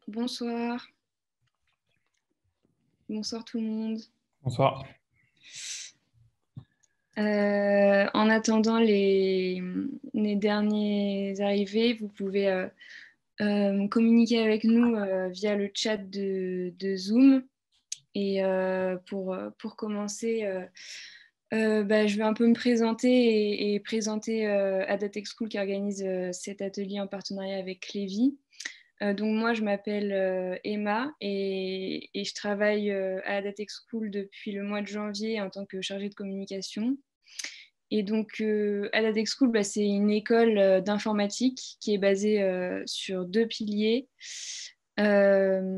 Bonsoir. Bonsoir tout le monde. Bonsoir. En attendant les derniers arrivés, vous pouvez communiquer avec nous via le chat de Zoom. Et pour commencer, je vais un peu me présenter et présenter Adatech School qui organise cet atelier en partenariat avec Clévy. Donc moi, je m'appelle Emma et je travaille à Adatech School depuis le mois de janvier en tant que chargée de communication. Et donc, Adatech School, c'est une école d'informatique qui est basée sur deux piliers. Le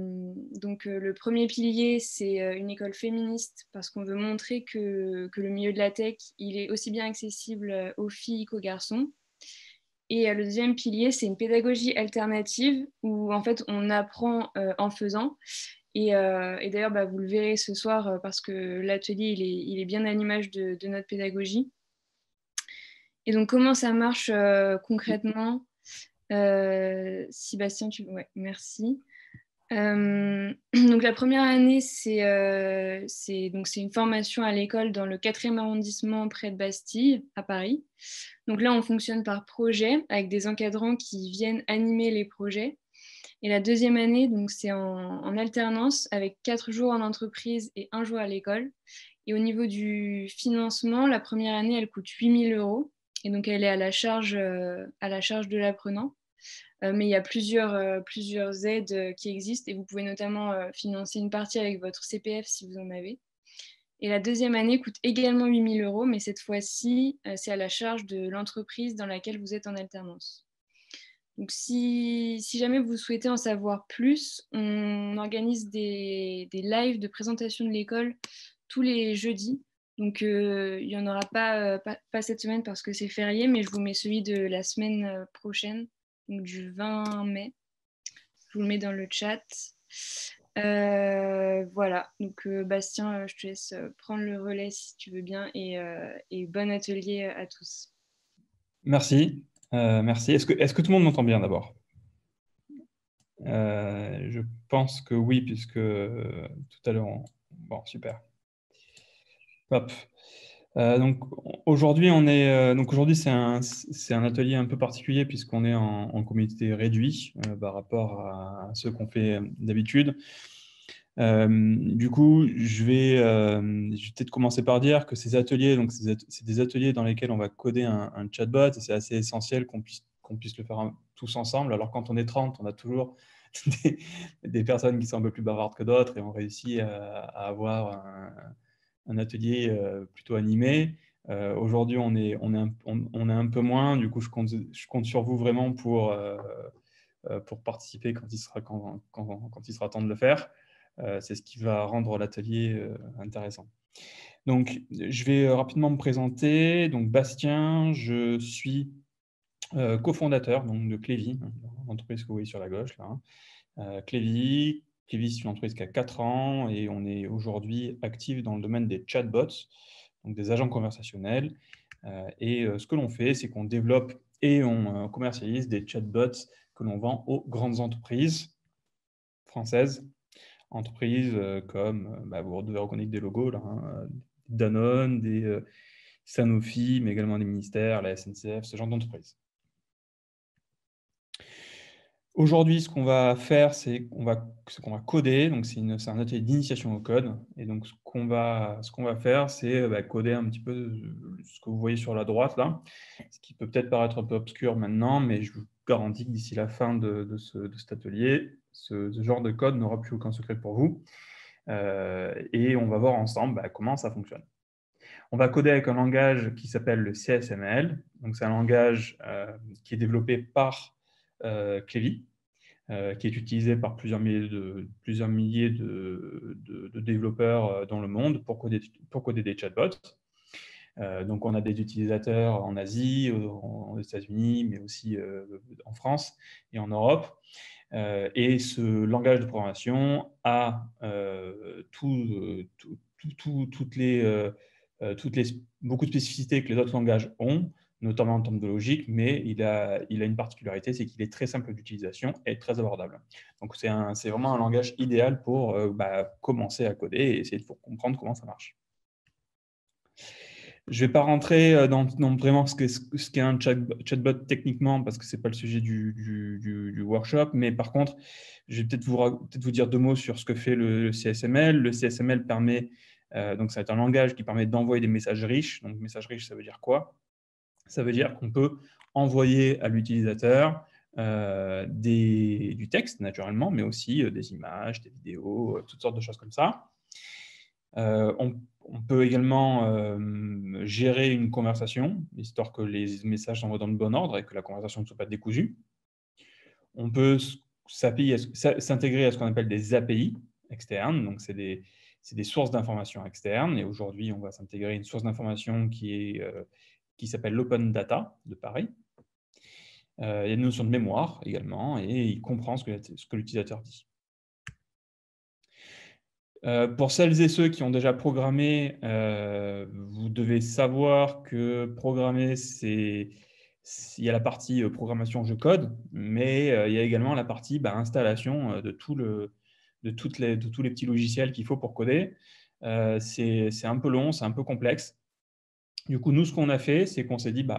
premier pilier, c'est une école féministe parce qu'on veut montrer que le milieu de la tech, il est aussi bien accessible aux filles qu'aux garçons. Et le deuxième pilier, c'est une pédagogie alternative où en fait on apprend en faisant. Et d'ailleurs, vous le verrez ce soir parce que l'atelier il est bien à l'image de notre pédagogie. Et donc comment ça marche concrètement Sébastien, ouais, merci. Donc la première année, c'est une formation à l'école dans le 4e arrondissement près de Bastille, à Paris. Donc là, on fonctionne par projet avec des encadrants qui viennent animer les projets. Et la deuxième année, donc c'est en alternance avec 4 jours en entreprise et 1 jour à l'école. Et au niveau du financement, la première année, elle coûte 8 000 euros. Et donc elle est à la charge de l'apprenant. Mais il y a plusieurs aides qui existent et vous pouvez notamment financer une partie avec votre CPF si vous en avez. Et la deuxième année coûte également 8 000 euros, mais cette fois-ci, c'est à la charge de l'entreprise dans laquelle vous êtes en alternance. Donc, si jamais vous souhaitez en savoir plus, on organise des lives de présentation de l'école tous les jeudis. Donc, il n'y en aura pas cette semaine parce que c'est férié, mais je vous mets celui de la semaine prochaine, donc du 20 mai. Je vous le mets dans le chat. Voilà, donc Bastien, je te laisse prendre le relais si tu veux bien et bon atelier à tous. Merci. Merci. Est-ce que tout le monde m'entend bien d'abord? Je pense que oui, puisque tout à l'heure, bon, super. Hop. Donc aujourd'hui, c'est un atelier un peu particulier puisqu'on est en comité réduit par rapport à ce qu'on fait d'habitude. Du coup, je vais peut-être commencer par dire que ces ateliers, donc c'est des ateliers dans lesquels on va coder un chatbot et c'est assez essentiel qu'on puisse le faire tous ensemble. Alors quand on est 30, on a toujours des personnes qui sont un peu plus bavardes que d'autres et on réussit à avoir un atelier plutôt animé. Aujourd'hui, on est un peu moins. Du coup, je compte sur vous vraiment pour participer quand il sera temps de le faire. C'est ce qui va rendre l'atelier intéressant. Donc, je vais rapidement me présenter. Donc, Bastien, je suis cofondateur donc, de Clévy, l'entreprise que vous voyez sur la gauche. Là. Clévy, c'est une entreprise qui a 4 ans et on est aujourd'hui actif dans le domaine des chatbots, donc des agents conversationnels. Ce que l'on fait, c'est qu'on développe et on commercialise des chatbots que l'on vend aux grandes entreprises françaises. Entreprises comme, vous devez reconnaître des logos, là, Danone, des Sanofi, mais également des ministères, la SNCF, ce genre d'entreprises. Aujourd'hui, ce qu'on va faire, c'est qu'on va coder. Donc, c'est un atelier d'initiation au code. Et donc, ce qu'on va faire, c'est coder un petit peu ce que vous voyez sur la droite, là, ce qui peut peut-être paraître un peu obscur maintenant, mais je vous garantis que d'ici la fin de cet atelier, ce genre de code n'aura plus aucun secret pour vous. Et on va voir ensemble comment ça fonctionne. On va coder avec un langage qui s'appelle le CSML. Donc, c'est un langage qui est développé par Clévy, qui est utilisé par plusieurs milliers de développeurs dans le monde pour coder des chatbots. Donc, on a des utilisateurs en Asie, aux États-Unis, mais aussi en France et en Europe. Et ce langage de programmation a beaucoup de spécificités que les autres langages ont, notamment en termes de logique, mais il a une particularité, c'est qu'il est très simple d'utilisation et très abordable. Donc, c'est vraiment un langage idéal pour commencer à coder et essayer de comprendre comment ça marche. Je ne vais pas rentrer dans vraiment ce qu'est un chatbot techniquement, parce que ce n'est pas le sujet du workshop, mais par contre, je vais peut-être vous dire 2 mots sur ce que fait le CSML. Le CSML permet, donc ça va être un langage qui permet d'envoyer des messages riches. Donc, messages riches, ça veut dire quoi? Ça veut dire qu'on peut envoyer à l'utilisateur du texte, naturellement, mais aussi des images, des vidéos, toutes sortes de choses comme ça. On peut également gérer une conversation, histoire que les messages s'envoient dans le bon ordre et que la conversation ne soit pas décousue. On peut s'intégrer à ce qu'on appelle des API externes, donc c'est des sources d'informations externes. Et aujourd'hui, on va s'intégrer à une source d'information qui s'appelle l'Open Data de Paris. Il y a une notion de mémoire également, et il comprend ce que l'utilisateur dit. Pour celles et ceux qui ont déjà programmé, vous devez savoir que programmer, il y a la partie programmation je code, mais il y a également la partie installation de tous les petits logiciels qu'il faut pour coder. C'est un peu long, c'est un peu complexe. Du coup, nous, ce qu'on a fait, c'est qu'on s'est dit que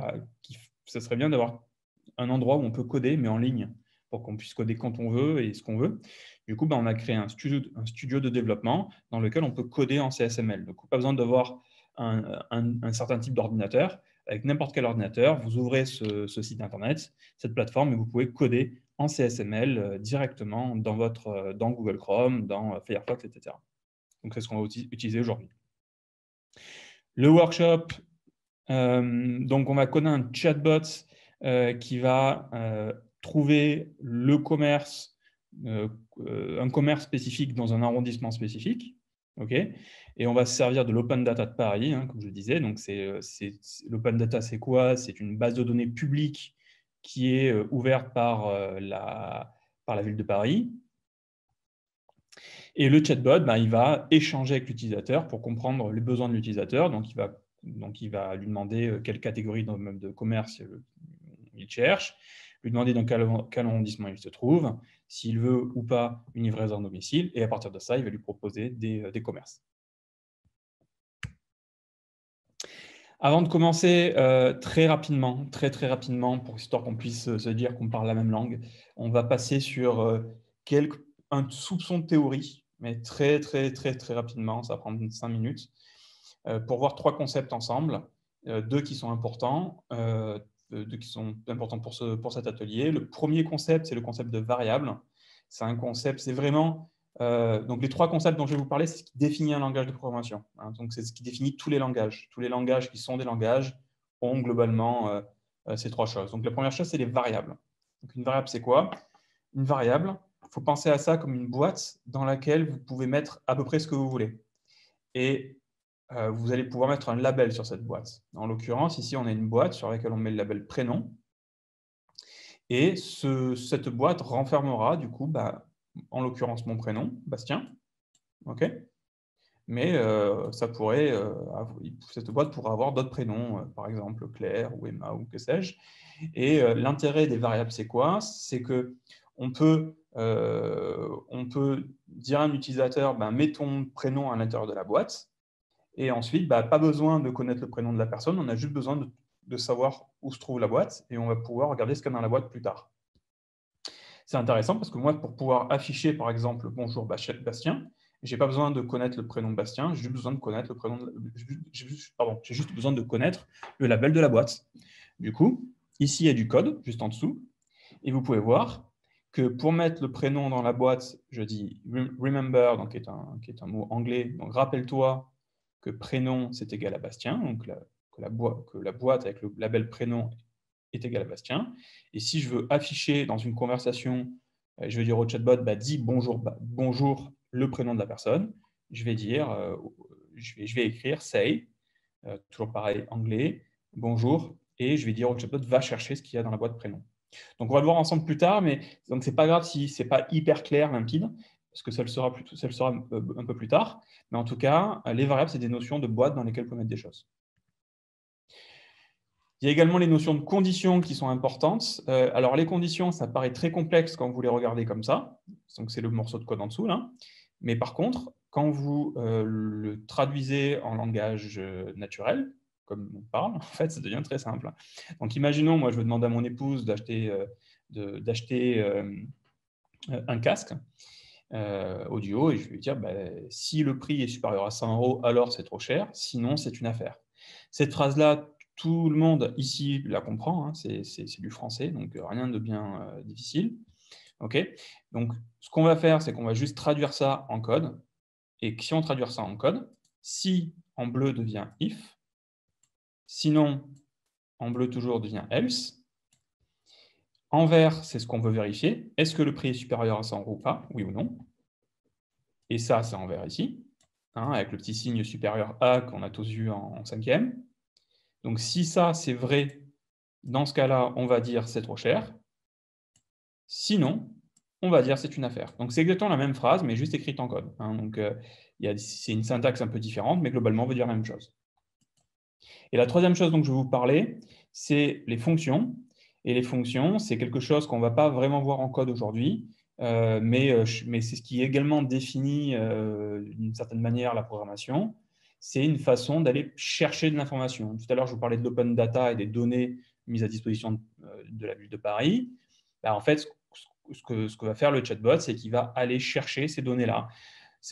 ça serait bien d'avoir un endroit où on peut coder, mais en ligne, pour qu'on puisse coder quand on veut et ce qu'on veut. Du coup, on a créé un studio de développement dans lequel on peut coder en CSML. Donc, pas besoin d'avoir un certain type d'ordinateur. Avec n'importe quel ordinateur, vous ouvrez ce site Internet, cette plateforme, et vous pouvez coder en CSML directement dans Google Chrome, dans Firefox, etc. Donc, c'est ce qu'on va utiliser aujourd'hui. Le workshop, donc on va coder un chatbot qui va trouver le commerce, un commerce spécifique dans un arrondissement spécifique. Okay, et on va se servir de l'Open Data de Paris, comme je le disais. Donc, l'Open Data, c'est quoi? C'est une base de données publique qui est ouverte par la ville de Paris. Et le chatbot, il va échanger avec l'utilisateur pour comprendre les besoins de l'utilisateur. Donc, il va lui demander quelle catégorie de commerce il cherche, lui demander dans quel arrondissement il se trouve, s'il veut ou pas une livraison à domicile, et à partir de ça, il va lui proposer des commerces. Avant de commencer, très rapidement, très rapidement, pour histoire qu'on puisse se dire qu'on parle la même langue, on va passer sur un soupçon de théorie, mais très rapidement, ça va prendre 5 minutes, pour voir 3 concepts ensemble, 2 qui sont importants, pour cet atelier. Le premier concept, c'est le concept de variable. C'est vraiment... donc, les 3 concepts dont je vais vous parler, c'est ce qui définit un langage de programmation. Donc, c'est ce qui définit tous les langages. Tous les langages qui sont des langages ont globalement ces 3 choses. Donc, la première chose, c'est les variables. Donc, une variable, c'est quoi? Une variable, il faut penser à ça comme une boîte dans laquelle vous pouvez mettre à peu près ce que vous voulez. Et vous allez pouvoir mettre un label sur cette boîte. En l'occurrence, ici, on a une boîte sur laquelle on met le label prénom. Et cette boîte renfermera, du coup, en l'occurrence, mon prénom, Bastien. OK. Mais cette boîte pourra avoir d'autres prénoms, par exemple Claire ou Emma ou que sais-je. Et l'intérêt des variables, c'est quoi? C'est qu'on peut dire à un utilisateur, mets ton prénom à l'intérieur de la boîte. Et ensuite, pas besoin de connaître le prénom de la personne, on a juste besoin de savoir où se trouve la boîte et on va pouvoir regarder ce qu'il y a dans la boîte plus tard. C'est intéressant parce que moi, pour pouvoir afficher, par exemple, bonjour Bastien, je n'ai pas besoin de connaître le prénom de Bastien, j'ai juste besoin de connaître j'ai juste besoin de connaître le label de la boîte. Du coup, ici, il y a du code juste en dessous et vous pouvez voir que pour mettre le prénom dans la boîte, je dis remember, donc qui est un mot anglais, donc rappelle-toi que prénom, c'est égal à Bastien, donc que la boîte avec le label prénom est égal à Bastien. Et si je veux afficher dans une conversation, je vais dire au chatbot, dis bonjour, bonjour, le prénom de la personne, je vais écrire say, toujours pareil, anglais, bonjour, et je vais dire au chatbot, va chercher ce qu'il y a dans la boîte prénom. Donc, on va le voir ensemble plus tard, mais ce n'est pas grave si ce n'est pas hyper clair, limpide, parce que ça le sera un peu plus tard. Mais en tout cas, les variables, c'est des notions de boîtes dans lesquelles on peut mettre des choses. Il y a également les notions de conditions qui sont importantes. Alors, les conditions, ça paraît très complexe quand vous les regardez comme ça. Donc, c'est le morceau de code en dessous, là. Mais par contre, quand vous le traduisez en langage naturel, comme on parle, en fait, ça devient très simple. Donc, imaginons, moi, je veux demander à mon épouse d'acheter un casque audio et je vais lui dire, si le prix est supérieur à 100 €, alors c'est trop cher, sinon c'est une affaire. Cette phrase-là, tout le monde ici la comprend, hein, c'est du français, donc rien de bien difficile. Okay, donc, ce qu'on va faire, c'est qu'on va juste traduire ça en code. Et si on traduit ça en code, si en bleu devient if, sinon en bleu toujours devient else. En vert, c'est ce qu'on veut vérifier. Est-ce que le prix est supérieur à 100 € ou pas? Oui ou non. Et ça, c'est en vert ici, hein, avec le petit signe supérieur à qu'on a tous vu en cinquième. Donc, si ça, c'est vrai, dans ce cas-là, on va dire c'est trop cher. Sinon, on va dire c'est une affaire. Donc, c'est exactement la même phrase, mais juste écrite en code. Hein. Donc, c'est une syntaxe un peu différente, mais globalement, on veut dire la même chose. Et la troisième chose dont je vais vous parler, c'est les fonctions. Et les fonctions, c'est quelque chose qu'on ne va pas vraiment voir en code aujourd'hui, mais c'est ce qui également définit d'une certaine manière la programmation. C'est une façon d'aller chercher de l'information. Tout à l'heure, je vous parlais de l'open data et des données mises à disposition de la ville de Paris. En fait, ce que va faire le chatbot, c'est qu'il va aller chercher ces données-là.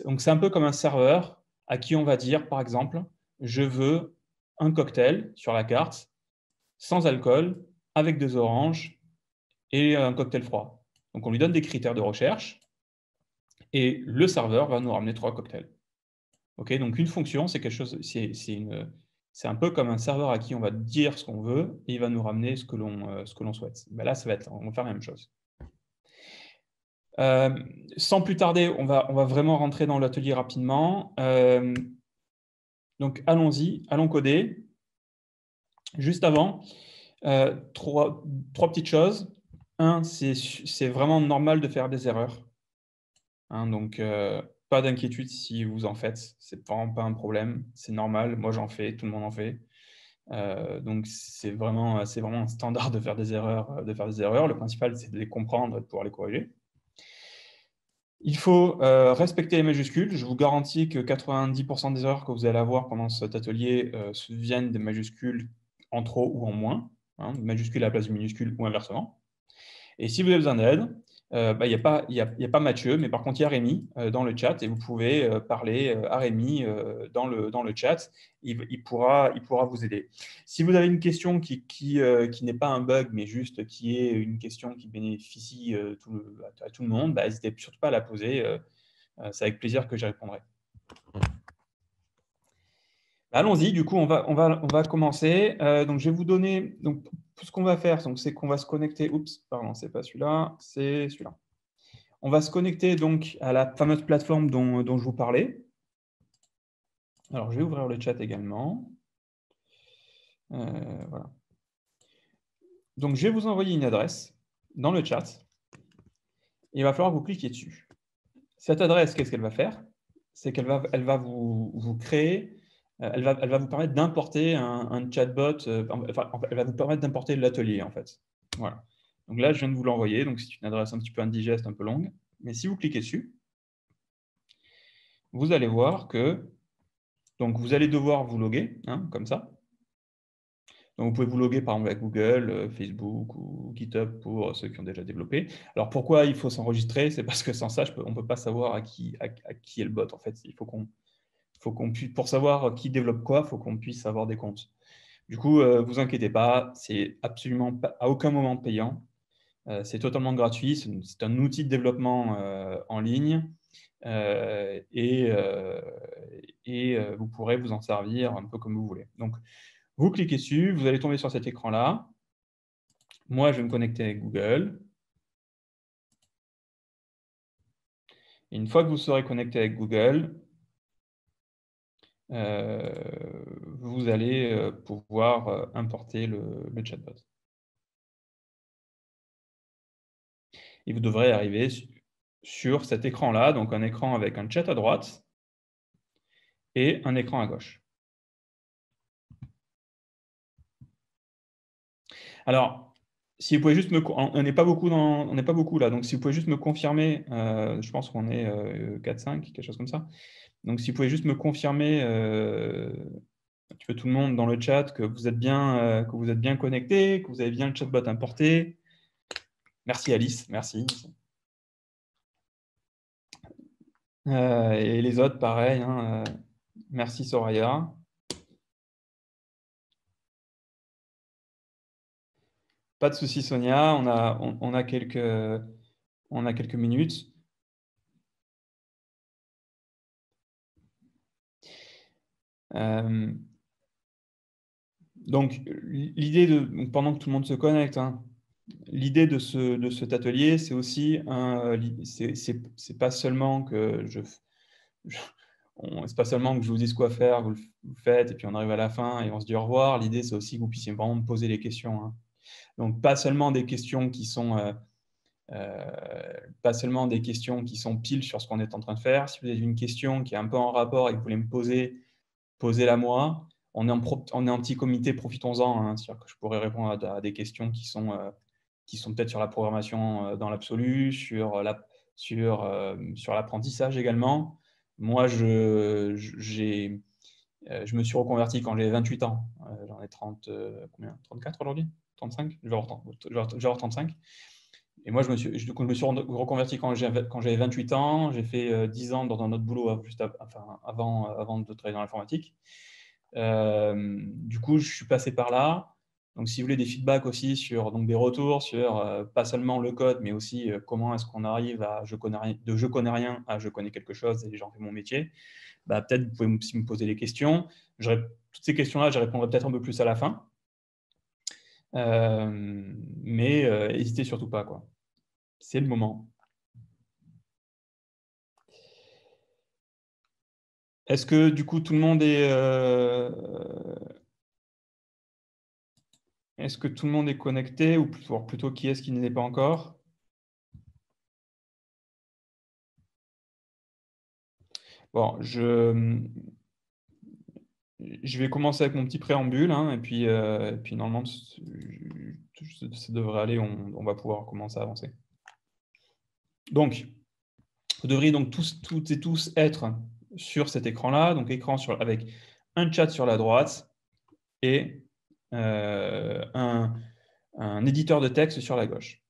Donc, c'est un peu comme un serveur à qui on va dire, par exemple, je veux un cocktail sur la carte, sans alcool, avec des oranges et un cocktail froid. Donc, on lui donne des critères de recherche et le serveur va nous ramener 3 cocktails. Okay, donc, une fonction, c'est quelque chose, c'est un peu comme un serveur à qui on va dire ce qu'on veut et il va nous ramener ce que l'on souhaite. Là, on va faire la même chose. Sans plus tarder, on va vraiment rentrer dans l'atelier rapidement. Donc, allons coder. Juste avant, trois petites choses. Un, c'est vraiment normal de faire des erreurs. Hein, donc, pas d'inquiétude si vous en faites. C'est vraiment pas un problème. C'est normal. Moi, j'en fais. Tout le monde en fait. Donc, c'est vraiment un standard de faire des erreurs. Le principal, c'est de les comprendre et de pouvoir les corriger. Il faut respecter les majuscules. Je vous garantis que 90% des erreurs que vous allez avoir pendant cet atelier viennent des majuscules en trop ou en moins, hein, majuscule à la place du minuscule ou inversement. Et si vous avez besoin d'aide, il n'y a pas Mathieu, mais par contre, il y a Rémi dans le chat et vous pouvez parler à Rémi dans le chat. Il pourra vous aider. Si vous avez une question qui n'est pas un bug, mais juste qui est une question qui bénéficie à tout le monde, n'hésitez surtout pas à la poser. C'est avec plaisir que j'y répondrai. Allons-y, du coup, on va commencer. Donc, je vais vous donner. Donc, tout ce qu'on va faire, c'est qu'on va se connecter. Oups, pardon, c'est pas celui-là, c'est celui-là. On va se connecter donc à la fameuse plateforme dont je vous parlais. Alors, je vais ouvrir le chat également. Voilà. Donc, je vais vous envoyer une adresse dans le chat. Il va falloir que vous cliquiez dessus. Cette adresse, qu'est-ce qu'elle va faire? C'est qu'elle va vous créer. Elle va vous permettre d'importer un chatbot. Enfin, elle va vous permettre d'importer l'atelier, en fait. Voilà. Donc là, je viens de vous l'envoyer. Donc, c'est une adresse un petit peu indigeste, un peu longue. Mais si vous cliquez dessus, vous allez voir que donc vous allez devoir vous loguer, hein, comme ça. Donc, vous pouvez vous loguer par exemple avec Google, Facebook ou GitHub pour ceux qui ont déjà développé. Alors, pourquoi il faut s'enregistrer? C'est parce que sans ça, on ne peut pas savoir à qui est le bot. En fait, il faut qu'on puisse, pour savoir qui développe quoi, il faut qu'on puisse avoir des comptes. Du coup, vous inquiétez pas, c'est absolument pas, à aucun moment payant. C'est totalement gratuit. C'est un outil de développement en ligne et vous pourrez vous en servir un peu comme vous voulez. Donc, vous cliquez dessus, vous allez tomber sur cet écran-là. Moi, je vais me connecter avec Google. Et une fois que vous serez connecté avec Google, vous allez pouvoir importer le chatbot. Et vous devrez arriver sur cet écran-là, donc un écran avec un chat à droite et un écran à gauche. Alors, si vous pouvez juste on n'est pas beaucoup là, donc si vous pouvez juste me confirmer, je pense qu'on est 4-5, quelque chose comme ça. Donc, si vous pouvez juste me confirmer, un petit peu tout le monde dans le chat, que vous êtes bien connecté, que vous avez bien le chatbot importé. Merci Alice, merci. Et les autres, pareil. Hein, merci Soraya. Pas de souci Sonia, on a quelques minutes. Donc, l'idée pendant que tout le monde se connecte, hein, l'idée de cet atelier, c'est aussi c'est pas seulement que c'est pas seulement que je vous dise quoi faire, vous le faites, et puis on arrive à la fin et on se dit au revoir. L'idée, c'est aussi que vous puissiez vraiment me poser des questions. Hein. Donc, pas seulement des questions qui sont pile sur ce qu'on est en train de faire. Si vous avez une question qui est un peu en rapport et que vous voulez me poser, posez-la moi. On est en petit comité, profitons-en. Hein, c'est-à-dire que je pourrais répondre à des questions qui sont peut-être sur la programmation dans l'absolu, sur l'apprentissage également. Moi, je me suis reconverti quand j'avais 28 ans. J'en ai combien 34 aujourd'hui 35 je vais avoir 35. Et moi, je me suis reconverti quand j'avais 28 ans. J'ai fait 10 ans dans un autre boulot avant de travailler dans l'informatique. Du coup, je suis passé par là. Donc, si vous voulez des feedbacks aussi donc des retours sur pas seulement le code, mais aussi comment est-ce qu'on arrive à je connais rien à je connais quelque chose et j'en fais mon métier, bah, peut-être vous pouvez aussi me poser des questions. Toutes ces questions-là, je répondrai peut-être un peu plus à la fin. Mais n'hésitez surtout pas, quoi. C'est le moment. Est-ce que du coup tout le monde est connecté, ou plutôt qui est-ce qui n'est pas encore? Bon, je vais commencer avec mon petit préambule, hein, et puis normalement ça devrait aller, on va pouvoir commencer à avancer. Donc, vous devriez donc toutes et tous être sur cet écran-là, donc écran avec un chat sur la droite et un éditeur de texte sur la gauche.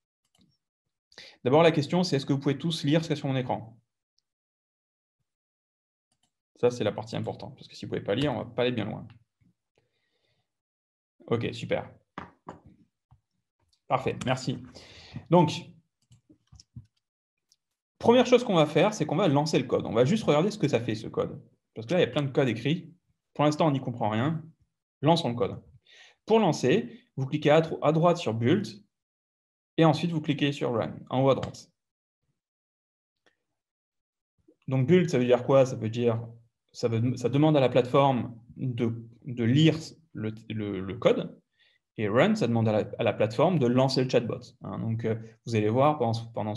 D'abord, la question, c'est est-ce que vous pouvez tous lire ce qu'il y a sur mon écran? Ça, c'est la partie importante, parce que si vous ne pouvez pas lire, on ne va pas aller bien loin. Ok, super. Parfait, merci. Donc, première chose qu'on va faire, c'est qu'on va lancer le code. On va juste regarder ce que ça fait, ce code. Parce que là, il y a plein de code écrits. Pour l'instant, on n'y comprend rien. Lançons le code. Pour lancer, vous cliquez à droite sur Build, et ensuite, vous cliquez sur Run, en haut à droite. Donc, Build, ça veut dire quoi? Ça veut dire, ça demande à la plateforme de lire le code. Et Run, ça demande à la plateforme de lancer le chatbot. Hein. Donc, vous allez voir, pendant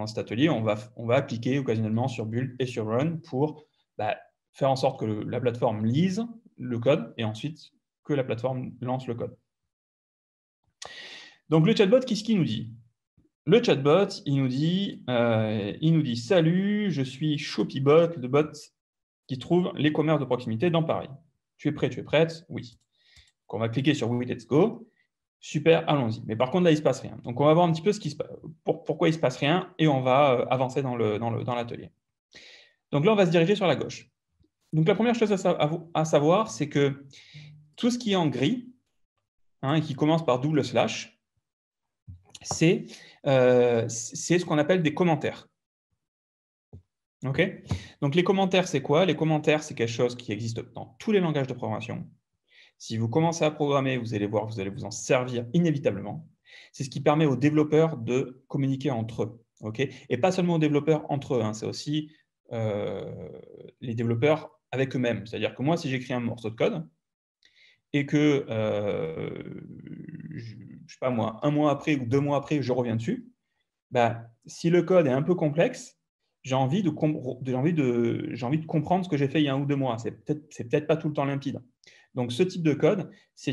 cet atelier, on va appliquer occasionnellement sur Build et sur Run pour faire en sorte que la plateforme lise le code et ensuite que la plateforme lance le code. Donc, le chatbot, qu'est-ce qu'il nous dit? Le chatbot, il nous dit « Salut, je suis Shopibot, le bot qui trouve les commerces de proximité dans Paris. Tu es prêt, tu es prête? Oui. » Donc, on va cliquer sur « Oui, let's go ». Super, allons-y. Mais par contre, là, il ne se passe rien. Donc, on va voir un petit peu pourquoi il ne se passe rien et on va avancer dans l'atelier. Donc là, on va se diriger sur la gauche. Donc, la première chose à savoir, c'est que tout ce qui est en gris, hein, et qui commence par double slash, c'est ce qu'on appelle des commentaires. Okay. Donc, les commentaires, c'est quoi? Les commentaires, c'est quelque chose qui existe dans tous les langages de programmation. Si vous commencez à programmer, vous allez voir, vous allez vous en servir inévitablement. C'est ce qui permet aux développeurs de communiquer entre eux. Okay, et pas seulement aux développeurs entre eux, hein, c'est aussi les développeurs avec eux-mêmes. C'est-à-dire que moi, si j'écris un morceau de code et que, je ne sais pas moi, 1 mois après ou 2 mois après, je reviens dessus, si le code est un peu complexe, j'ai envie de comprendre ce que j'ai fait il y a 1 ou 2 mois. C'est peut-être pas tout le temps limpide. Donc, ce type de code, ce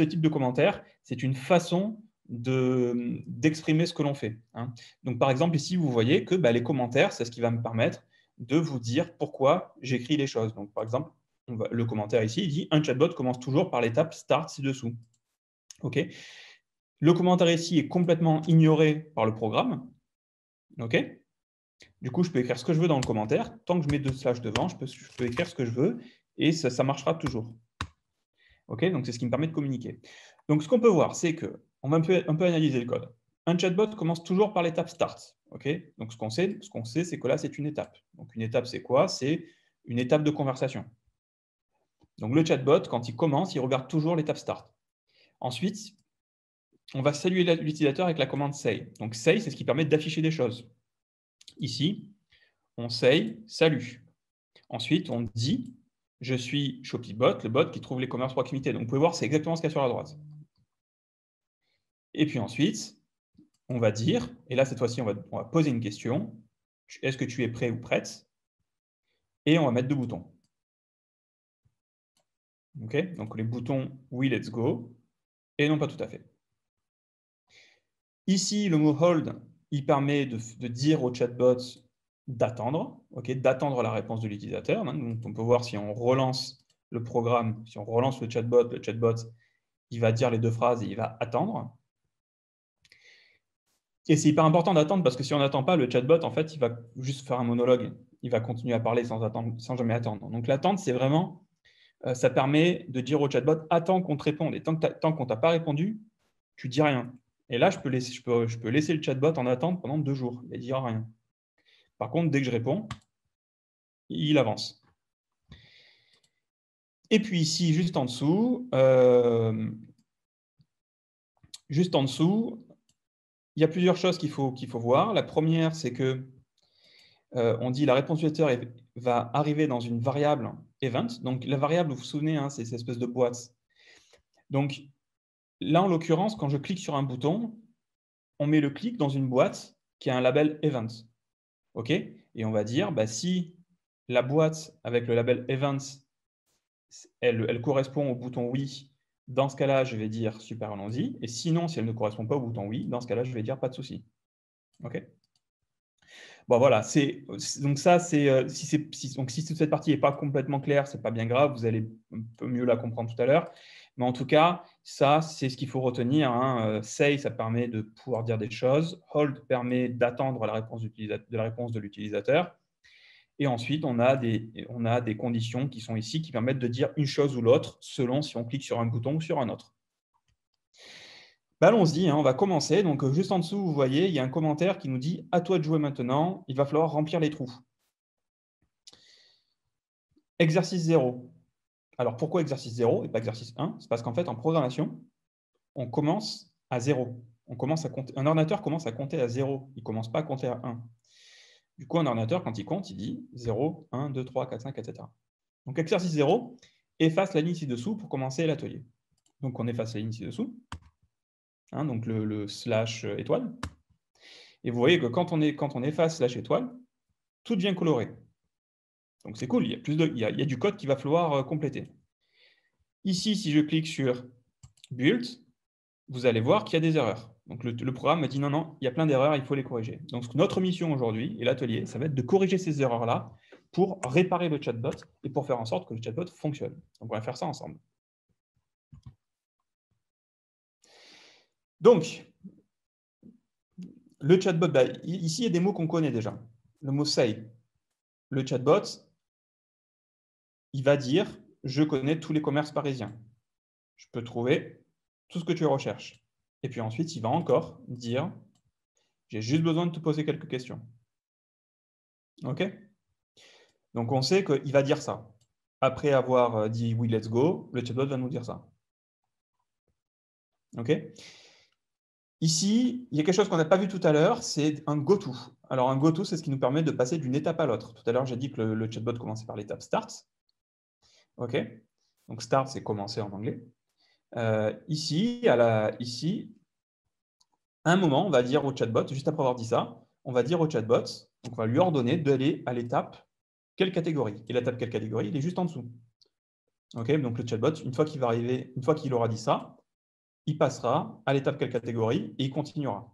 type de commentaire, c'est une façon d'exprimer ce que l'on fait. Hein. Donc, par exemple, ici, vous voyez que les commentaires, c'est ce qui va me permettre de vous dire pourquoi j'écris les choses. Donc, par exemple, le commentaire ici, il dit « Un chatbot commence toujours par l'étape start ci-dessous ». OK. Le commentaire ici est complètement ignoré par le programme. OK. Du coup, je peux écrire ce que je veux dans le commentaire. Tant que je mets 2 slash devant, je peux écrire ce que je veux et ça marchera toujours. OK. Donc, c'est ce qui me permet de communiquer. Donc, ce qu'on peut voir, c'est qu'on va un peu analyser le code. Un chatbot commence toujours par l'étape start. OK. Donc, ce qu'on sait, c'est que là, c'est une étape. Donc, une étape, c'est quoi? C'est une étape de conversation. Donc, le chatbot, quand il commence, il regarde toujours l'étape start. Ensuite, on va saluer l'utilisateur avec la commande say. Donc, say, c'est ce qui permet d'afficher des choses. Ici, on say salut. Ensuite, on dit je suis ShopeeBot, le bot qui trouve les commerces proximité. Donc, vous pouvez voir, c'est exactement ce qu'il y a sur la droite. Et puis ensuite, on va dire, et là, cette fois-ci, on va poser une question. Est-ce que tu es prêt ou prête? Et on va mettre 2 boutons. OK? Donc, les boutons oui, let's go, et non pas tout à fait. Ici, le mot hold, il permet de dire au chatbot d'attendre, okay, d'attendre la réponse de l'utilisateur. Hein. Donc, on peut voir si on relance le programme, si on relance le chatbot, il va dire les 2 phrases et il va attendre. Et c'est hyper important d'attendre parce que si on n'attend pas, le chatbot, en fait, il va juste faire un monologue. Il va continuer à parler sans jamais attendre. Donc, l'attente, c'est vraiment, ça permet de dire au chatbot, attends qu'on te réponde. Et tant qu'on ne t'a pas répondu, tu dis rien. Et là, je peux laisser le chatbot en attente pendant 2 jours. Il ne dira rien. Par contre, dès que je réponds, il avance. Et puis ici, juste en dessous, il y a plusieurs choses qu'il faut voir. La première, c'est que on dit la réponse du utilisateur va arriver dans une variable event. Donc, la variable, vous vous souvenez, hein, c'est cette espèce de boîte. Donc, là, en l'occurrence, quand je clique sur un bouton, on met le clic dans une boîte qui a un label event. OK? Et on va dire, si la boîte avec le label event, elle correspond au bouton oui, dans ce cas-là, je vais dire super, allons-y. Et sinon, si elle ne correspond pas au bouton oui, dans ce cas-là, je vais dire pas de souci. OK? Bon, voilà. Donc, ça, si toute cette partie n'est pas complètement claire, ce n'est pas bien grave. Vous allez un peu mieux la comprendre tout à l'heure. Mais en tout cas, ça, c'est ce qu'il faut retenir. Hein. Say, ça permet de pouvoir dire des choses. Hold permet d'attendre la réponse de l'utilisateur. Et ensuite, on a des conditions qui sont ici qui permettent de dire une chose ou l'autre selon si on clique sur un bouton ou sur un autre. Allons-y, hein, on va commencer. Donc, juste en dessous, vous voyez, il y a un commentaire qui nous dit « À toi de jouer maintenant, il va falloir remplir les trous. » Exercice 0. Alors, pourquoi exercice 0 et pas exercice 1? C'est parce qu'en fait, en programmation, on commence à 0. Un ordinateur commence à compter à 0. Il ne commence pas à compter à 1. Du coup, un ordinateur, quand il compte, il dit 0, 1, 2, 3, 4, 5, etc. Donc, exercice 0, efface la ligne ci-dessous pour commencer l'atelier. Donc, on efface la ligne ci-dessous, hein, donc le slash étoile. Et vous voyez que quand on efface slash étoile, tout devient coloré. Donc, c'est cool, il y a du code qu'il va falloir compléter. Ici, si je clique sur Build, vous allez voir qu'il y a des erreurs. Donc, le programme me dit non, non, il y a plein d'erreurs, il faut les corriger. Donc, notre mission aujourd'hui et l'atelier, ça va être de corriger ces erreurs-là pour réparer le chatbot et pour faire en sorte que le chatbot fonctionne. Donc, on va faire ça ensemble. Donc, le chatbot, ici, il y a des mots qu'on connaît déjà. Le mot say. Le chatbot, il va dire « Je connais tous les commerces parisiens. Je peux trouver tout ce que tu recherches. » Et puis ensuite, il va encore dire « J'ai juste besoin de te poser quelques questions. » OK? Donc, on sait qu'il va dire ça. Après avoir dit « Oui, let's go », le chatbot va nous dire ça. OK? Ici, il y a quelque chose qu'on n'a pas vu tout à l'heure, c'est un goto. Alors, un goto, c'est ce qui nous permet de passer d'une étape à l'autre. Tout à l'heure, j'ai dit que le chatbot commençait par l'étape start. OK? Donc, start, c'est commencer en anglais. Ici, à un moment, on va dire au chatbot, juste après avoir dit ça, on va dire au chatbot, donc on va lui ordonner d'aller à l'étape quelle catégorie. Et l'étape quelle catégorie, il est juste en dessous. Okay, donc le chatbot, une fois qu'il aura dit ça, il passera à l'étape quelle catégorie et il continuera.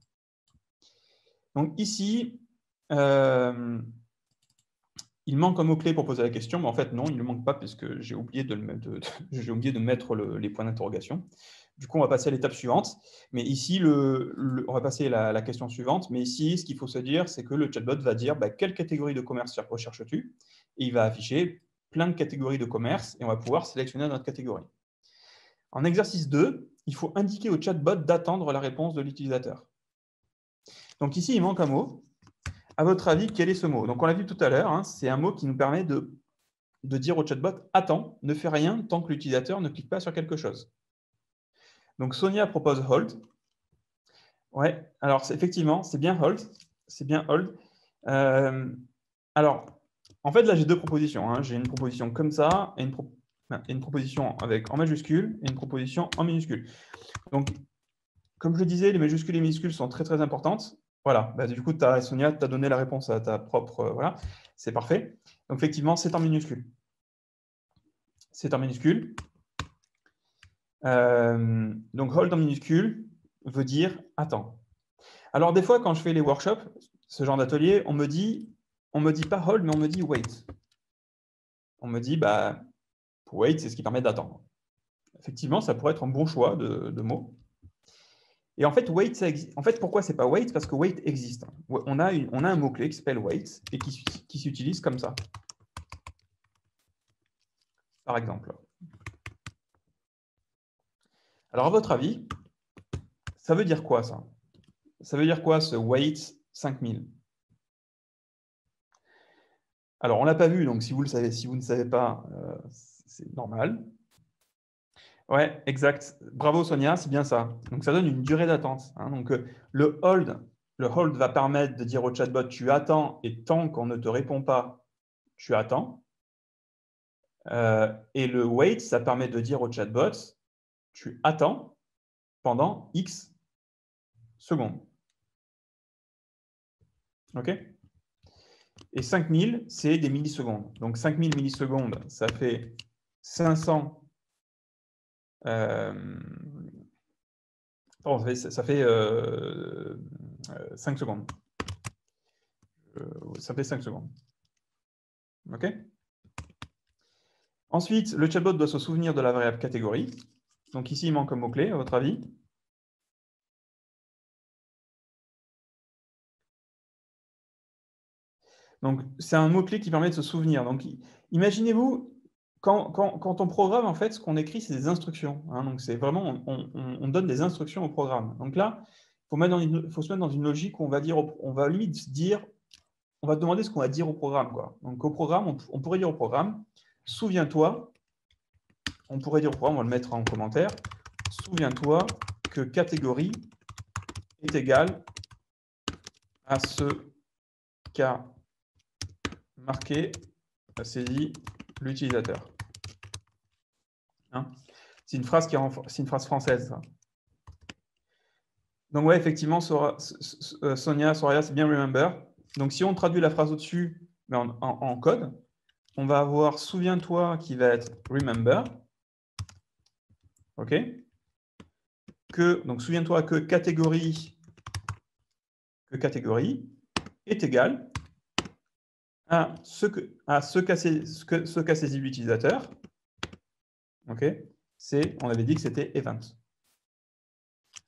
Donc ici, il manque un mot-clé pour poser la question, mais en fait, non, il ne manque pas puisque j'ai oublié de mettre les points d'interrogation. Du coup, on va passer à l'étape suivante. Mais ici, on va passer à la question suivante. Mais ici, ce qu'il faut se dire, c'est que le chatbot va dire quelle catégorie de commerce recherches-tu? Et il va afficher plein de catégories de commerce et on va pouvoir sélectionner notre catégorie. En exercice 2, il faut indiquer au chatbot d'attendre la réponse de l'utilisateur. Donc ici, il manque un mot. À votre avis, quel est ce mot? Donc on l'a vu tout à l'heure, hein, c'est un mot qui nous permet de dire au chatbot « Attends, ne fais rien tant que l'utilisateur ne clique pas sur quelque chose ». Donc Sonia propose « Hold ». Ouais, alors effectivement, c'est bien « Hold ». C'est bien « Hold ». Alors, en fait, là, j'ai deux propositions. Hein. J'ai une proposition comme ça et une proposition en majuscule et une proposition en minuscule. Donc, comme je le disais, les majuscules et les minuscules sont très, très importantes. Voilà, du coup, Sonia, tu as donné la réponse à ta propre… voilà, c'est parfait. Donc, effectivement, c'est en minuscule. C'est en minuscule. Donc, hold en minuscule veut dire attends. Alors, des fois, quand je fais les workshops, ce genre d'atelier, on me dit pas hold, mais on me dit wait. On me dit, wait, c'est ce qui permet d'attendre. Effectivement, ça pourrait être un bon choix de mots. Et en fait, wait, ça existe. En fait, pourquoi c'est pas wait? Parce que wait existe. On a un mot-clé qui s'appelle wait et qui s'utilise comme ça. Par exemple. Alors, à votre avis, ça veut dire quoi, ça? Ça veut dire quoi, ce wait 5000? Alors, on ne l'a pas vu, donc si vous le savez, si vous ne savez pas, c'est normal. Ouais, exact. Bravo, Sonia, c'est bien ça. Donc, ça donne une durée d'attente. Hein. Donc, le hold va permettre de dire au chatbot, tu attends, et tant qu'on ne te répond pas, tu attends. Et le wait, ça permet de dire au chatbot, tu attends pendant X secondes. OK? Et 5000, c'est des millisecondes. Donc 5000 millisecondes, ça fait 500. Ça fait 5 secondes. Ça fait 5 secondes. OK? Ensuite, le chatbot doit se souvenir de la variable catégorie. Donc ici, il manque un mot-clé, à votre avis. Donc, c'est un mot-clé qui permet de se souvenir. Donc, imaginez-vous, quand on programme, en fait, ce qu'on écrit, c'est des instructions. Hein. Donc, c'est vraiment, on donne des instructions au programme. Donc là, il faut se mettre dans une logique où on va limite dire, on va demander ce qu'on va dire au programme. Quoi. Donc, au programme, on pourrait dire au programme, souviens-toi, on pourrait dire au programme, on va le mettre en commentaire, souviens-toi que catégorie est égale à ce qu'a marqué, saisit l'utilisateur. Hein, c'est une phrase française. Ça. Donc ouais, effectivement, Sonia, Soraya, c'est bien remember. Donc si on traduit la phrase au-dessus, mais en code, on va avoir souviens-toi qui va être remember. OK. Donc souviens-toi que catégorie est égal à ce qu'a saisi l'utilisateur. OK. On avait dit que c'était event.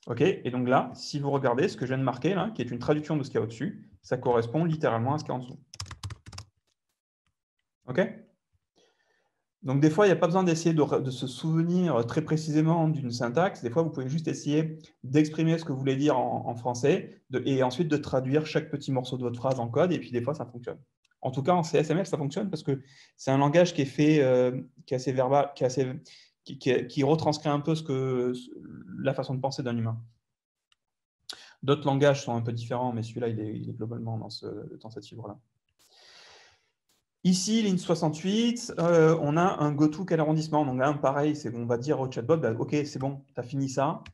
OK. Et donc là, si vous regardez ce que je viens de marquer, là, qui est une traduction de ce qu'il y a au-dessus, ça correspond littéralement à ce qu'il y a en dessous. OK. Donc, des fois, il n'y a pas besoin d'essayer de se souvenir très précisément d'une syntaxe. Des fois, vous pouvez juste essayer d'exprimer ce que vous voulez dire en français et ensuite de traduire chaque petit morceau de votre phrase en code. Et puis, des fois, ça fonctionne. En tout cas, en CSML, ça fonctionne parce que c'est un langage qui est fait, qui est assez verbal, qui retranscrit un peu la façon de penser d'un humain. D'autres langages sont un peu différents, mais celui-là, il est globalement dans cette fibre-là. Ici, ligne 68, on a un goto quel arrondissement. Donc là, pareil, c'est qu'on va dire au chatbot, OK, c'est bon, tu as fini ça.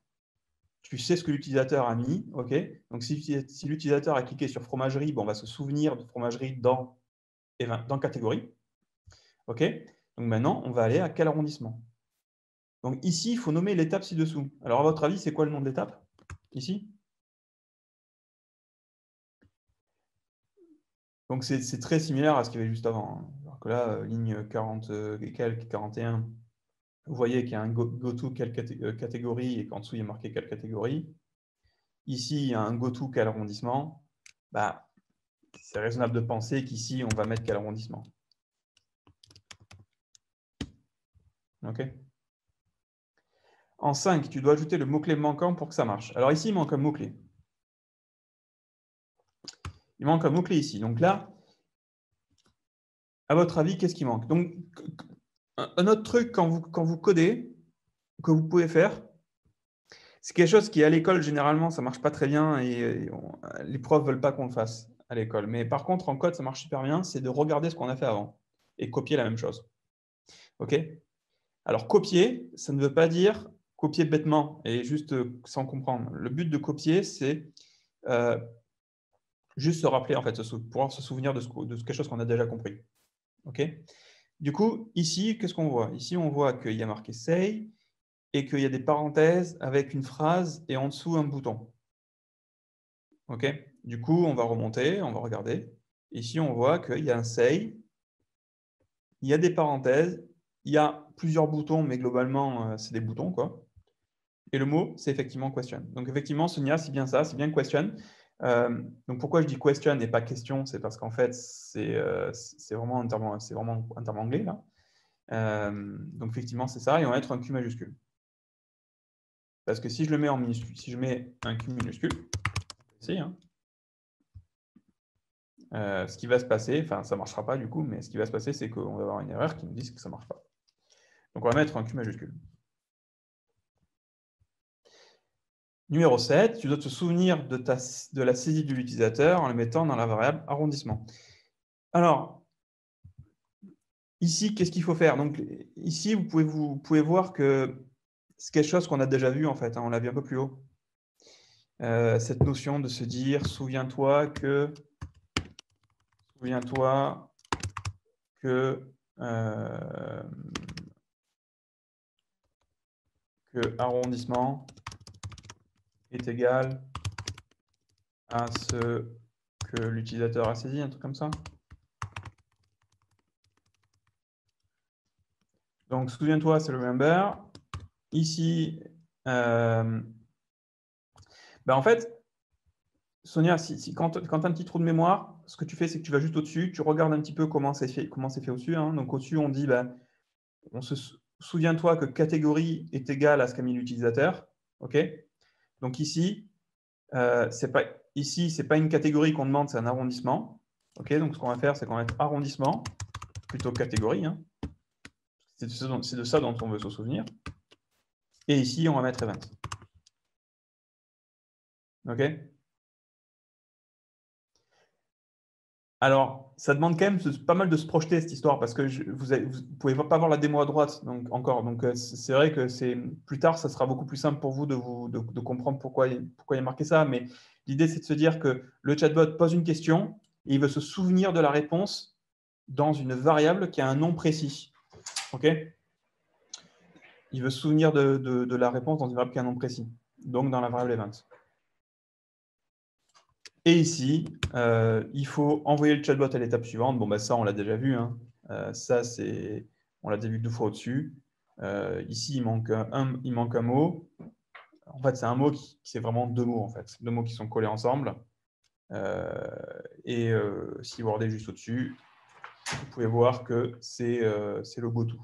Tu sais ce que l'utilisateur a mis. OK. Donc, si l'utilisateur a cliqué sur fromagerie, on va se souvenir de fromagerie dans catégorie. OK. Donc maintenant, on va aller à quel arrondissement? Donc ici, il faut nommer l'étape ci-dessous. Alors à votre avis, c'est quoi le nom de l'étape? Ici? Donc c'est très similaire à ce qu'il y avait juste avant, hein. Alors que là, ligne 40 et quelques, 41, vous voyez qu'il y a un go-to quelle catégorie et qu'en dessous, il y a marqué quelle catégorie. Ici, il y a un go-to quel arrondissement. Bah, c'est raisonnable de penser qu'ici, on va mettre quel arrondissement. OK. En 5, tu dois ajouter le mot-clé manquant pour que ça marche. Alors ici, il manque un mot-clé. Il manque un mot-clé ici. Donc là, à votre avis, qu'est-ce qui manque? Donc, un autre truc quand vous codez, que vous pouvez faire, c'est quelque chose qui, à l'école, généralement, ça ne marche pas très bien et les profs ne veulent pas qu'on le fasse à l'école. Mais par contre, en code, ça marche super bien, c'est de regarder ce qu'on a fait avant et copier la même chose. OK? Alors, copier, ça ne veut pas dire copier bêtement et juste sans comprendre. Le but de copier, c'est juste se rappeler, en fait, pouvoir se souvenir de quelque chose qu'on a déjà compris. OK? Du coup, ici, qu'est-ce qu'on voit? Ici, on voit qu'il y a marqué say et qu'il y a des parenthèses avec une phrase et en dessous un bouton. OK? Du coup, on va remonter, on va regarder. Ici, on voit qu'il y a un say, il y a des parenthèses, il y a plusieurs boutons, mais globalement, c'est des boutons, quoi. Et le mot, c'est effectivement question. Donc, effectivement, Sonia, c'est bien ça, c'est bien question. Donc, pourquoi je dis question et pas question? C'est parce qu'en fait, c'est vraiment un terme anglais, là. Donc, effectivement, c'est ça. Et on va mettre un Q majuscule. Parce que si je le mets en minuscule, si je mets un Q minuscule, c'est, hein, ce qui va se passer, enfin, ça ne marchera pas du coup, mais ce qui va se passer, c'est qu'on va avoir une erreur qui nous dit que ça ne marche pas. Donc, on va mettre un Q majuscule. Numéro 7, tu dois te souvenir de la saisie de l'utilisateur en le mettant dans la variable arrondissement. Alors, ici, qu'est-ce qu'il faut faire? Donc, ici, vous pouvez voir que c'est quelque chose qu'on a déjà vu, en fait, hein, on l'a vu un peu plus haut. Cette notion de se dire, souviens-toi que arrondissement est égal à ce que l'utilisateur a saisi, un truc comme ça. Donc, souviens-toi, c'est le remember. Ici, en fait, Sonia, quand tu as un petit trou de mémoire, ce que tu fais, c'est que tu vas juste au-dessus, tu regardes un petit peu comment c'est fait au-dessus, hein. Donc, au-dessus, on dit, souviens-toi que catégorie est égale à ce qu'a mis l'utilisateur. OK? Donc, ici, ce n'est pas une catégorie qu'on demande, c'est un arrondissement. OK? Donc, ce qu'on va faire, c'est qu'on va mettre arrondissement plutôt que catégorie, hein. C'est de ça dont on veut se souvenir. Et ici, on va mettre event. OK? Alors, ça demande quand même pas mal de se projeter, cette histoire, parce que vous ne pouvez pas voir la démo à droite encore. Donc, c'est vrai que plus tard, ça sera beaucoup plus simple pour vous de comprendre pourquoi il y a marqué ça. Mais l'idée, c'est de se dire que le chatbot pose une question et il veut se souvenir de la réponse dans une variable qui a un nom précis. OK? Il veut se souvenir de la réponse dans une variable qui a un nom précis, donc dans la variable event. Et ici, il faut envoyer le chatbot à l'étape suivante. Bon, ça, on l'a déjà vu, hein. On l'a déjà vu 2 fois au-dessus. Ici, il manque un mot. En fait, c'est un mot c'est vraiment 2 mots, en fait. 2 mots qui sont collés ensemble. Si vous regardez juste au-dessus, vous pouvez voir que c'est le goto.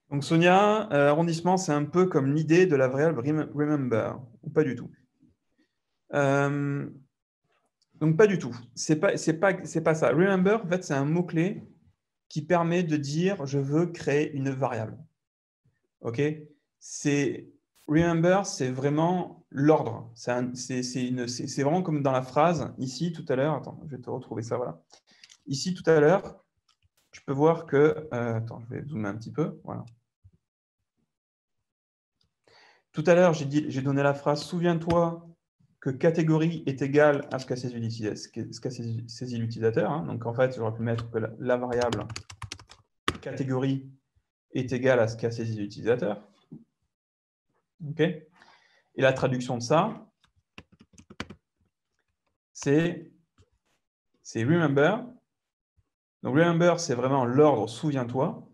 Donc Sonia, arrondissement, c'est un peu comme l'idée de la variable remember, ou pas du tout. Donc pas du tout. C'est pas ça. Remember, en fait, c'est un mot-clé qui permet de dire je veux créer une variable. OK? Remember, c'est vraiment l'ordre. C'est vraiment comme dans la phrase ici tout à l'heure. Attends, je vais te retrouver ça. Voilà. Ici tout à l'heure, tu peux voir que. Attends, je vais zoomer un petit peu. Voilà. Tout à l'heure, j'ai donné la phrase « Souviens-toi que catégorie est égale à ce qu'a saisi l'utilisateur. » Hein. Donc, en fait, j'aurais pu mettre que la variable catégorie est égale à ce qu'a saisi l'utilisateur. OK. Et la traduction de ça, c'est remember. Donc, remember, c'est vraiment l'ordre « souviens-toi ».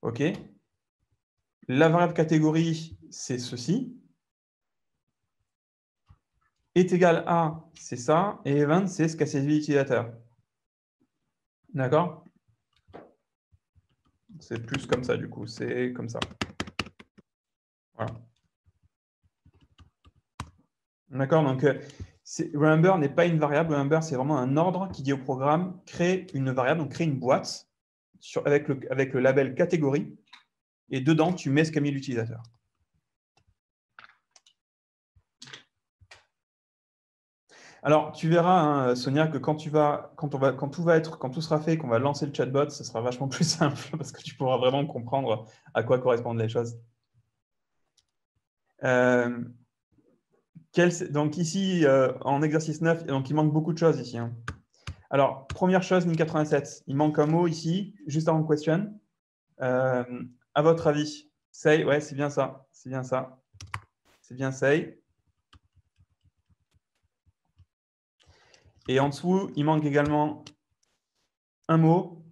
OK. La variable catégorie, c'est ceci. Est égal à, c'est ça. Et event, c'est ce qu'a saisi l'utilisateur. D'accord? C'est plus comme ça, du coup. C'est comme ça. Voilà. D'accord? Donc, remember n'est pas une variable. Remember, c'est vraiment un ordre qui dit au programme, crée une variable, donc crée une boîte avec le label catégorie. Et dedans, tu mets ce qu'a mis l'utilisateur. Alors, tu verras, hein, Sonia, que quand tout sera fait, qu'on va lancer le chatbot, ce sera vachement plus simple parce que tu pourras vraiment comprendre à quoi correspondent les choses. Donc ici, en exercice 9, donc il manque beaucoup de choses ici. Hein. Alors, première chose, NIM87, il manque un mot ici, juste avant question. À votre avis, say, ouais, c'est bien ça. C'est bien ça. C'est bien say. Et en dessous, il manque également un mot.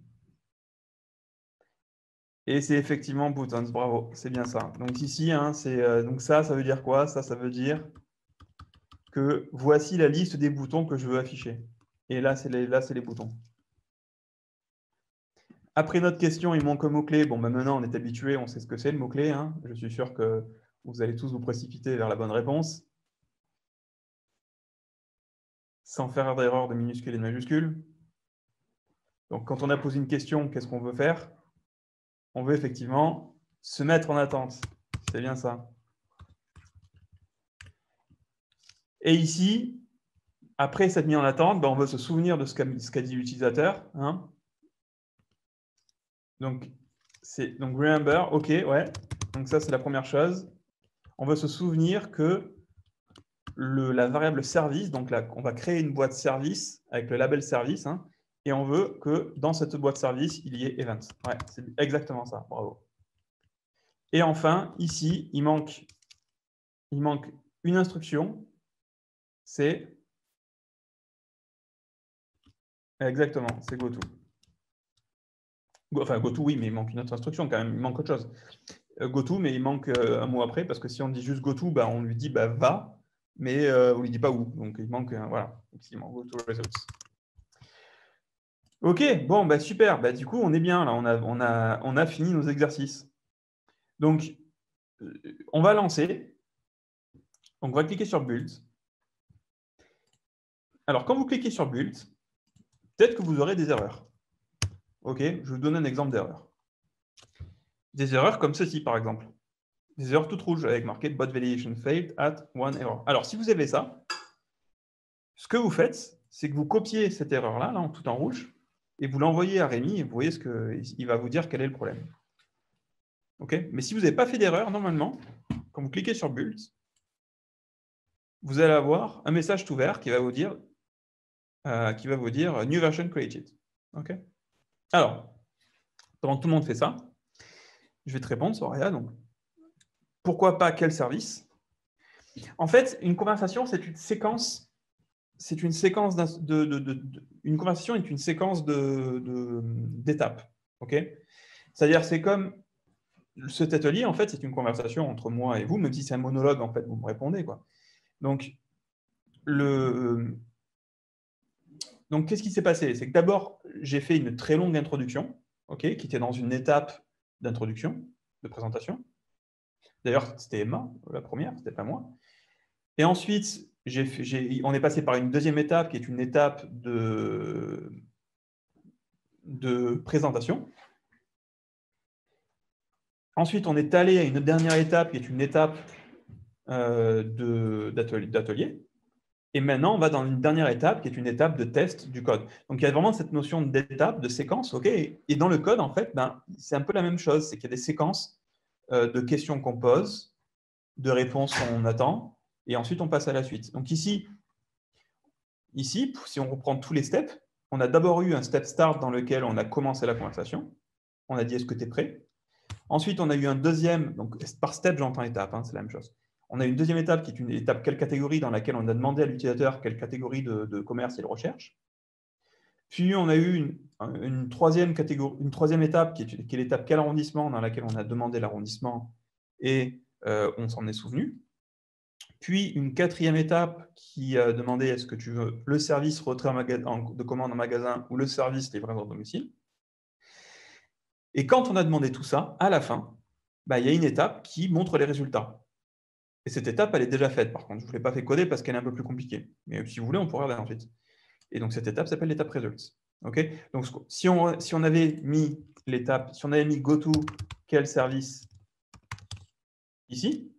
Et c'est effectivement buttons, bravo, c'est bien ça. Donc ici, hein, donc ça veut dire quoi? Ça veut dire que voici la liste des boutons que je veux afficher. Et là, c'est les boutons. Après notre question, il manque un mot-clé. Bon, ben maintenant, on est habitué, on sait ce que c'est le mot-clé. Hein. Je suis sûr que vous allez tous vous précipiter vers la bonne réponse. Sans faire d'erreur de minuscules et de majuscules. Donc, quand on a posé une question, qu'est-ce qu'on veut faire? On veut effectivement se mettre en attente. C'est bien ça. Et ici, après s'être mis en attente, ben on veut se souvenir de ce qu'a dit l'utilisateur. Hein. Donc, remember, OK, ouais. Donc ça, c'est la première chose. On veut se souvenir que la variable service, donc là, on va créer une boîte service avec le label service, hein, et on veut que dans cette boîte service, il y ait event. Ouais, c'est exactement ça, bravo. Et enfin, ici, il manque une instruction, c'est exactement, c'est goto. Enfin, goto, oui, mais il manque une autre instruction quand même, il manque autre chose. Goto, mais il manque un mot après, parce que si on dit juste goto, bah, on lui dit bah, va, mais on ne lui dit pas où. Donc, il manque, voilà, il manque goto results. OK, bon, bah, super. Bah, du coup, on est bien, là, on a fini nos exercices. Donc, on va lancer. Donc, on va cliquer sur Build. Alors, quand vous cliquez sur Build, peut-être que vous aurez des erreurs. OK, je vous donne un exemple d'erreur. Des erreurs comme ceci, par exemple. Des erreurs toutes rouges avec marqué bot validation failed at one error. Alors, si vous avez ça, ce que vous faites, c'est que vous copiez cette erreur-là, là, tout en rouge, et vous l'envoyez à Rémi, et vous voyez il va vous dire quel est le problème. OK, mais si vous n'avez pas fait d'erreur, normalement, quand vous cliquez sur Build, vous allez avoir un message tout vert qui va vous dire New version created. OK. Alors, pendant que tout le monde fait ça, je vais te répondre, Soraya. Donc, pourquoi pas quel service? En fait, une conversation, c'est une séquence. C'est une séquence une conversation est une séquence d'étapes. OK. C'est-à-dire, c'est comme cet atelier, en fait, c'est une conversation entre moi et vous, même si c'est un monologue, en fait, vous me répondez, quoi. Donc, qu'est-ce qui s'est passé? C'est que d'abord, j'ai fait une très longue introduction, okay, qui était dans une étape d'introduction, de présentation. D'ailleurs, c'était Emma, la première, c'était pas moi. Et ensuite, on est passé par une deuxième étape, qui est une étape de présentation. Ensuite, on est allé à une dernière étape, qui est une étape d'atelier. Et maintenant, on va dans une dernière étape, qui est une étape de test du code. Donc, il y a vraiment cette notion d'étape, de séquence. Okay, et dans le code, en fait, c'est un peu la même chose. C'est qu'il y a des séquences de questions qu'on pose. de réponse on attend, et ensuite on passe à la suite. Donc ici, si on reprend tous les steps, on a d'abord eu un step start dans lequel on a commencé la conversation. On a dit est-ce que tu es prêt? Ensuite, on a eu un deuxième, donc par step, j'entends étape, hein, c'est la même chose. On a une deuxième étape qui est une étape quelle catégorie dans laquelle on a demandé à l'utilisateur quelle catégorie de commerce il recherche. Puis on a eu une troisième étape qui est l'étape quel arrondissement dans laquelle on a demandé l'arrondissement et on s'en est souvenu. Puis une quatrième étape qui a demandé est-ce que tu veux le service retrait de commande en magasin ou le service livraison à domicile. Et quand on a demandé tout ça, à la fin, il y a une étape qui montre les résultats. Et cette étape, elle est déjà faite. Par contre, je ne vous l'ai pas fait coder parce qu'elle est un peu plus compliquée. Mais si vous voulez, on pourra regarder ensuite. Et donc, cette étape s'appelle l'étape results. Okay, donc, si on avait mis l'étape, si on avait mis goto quel service ici,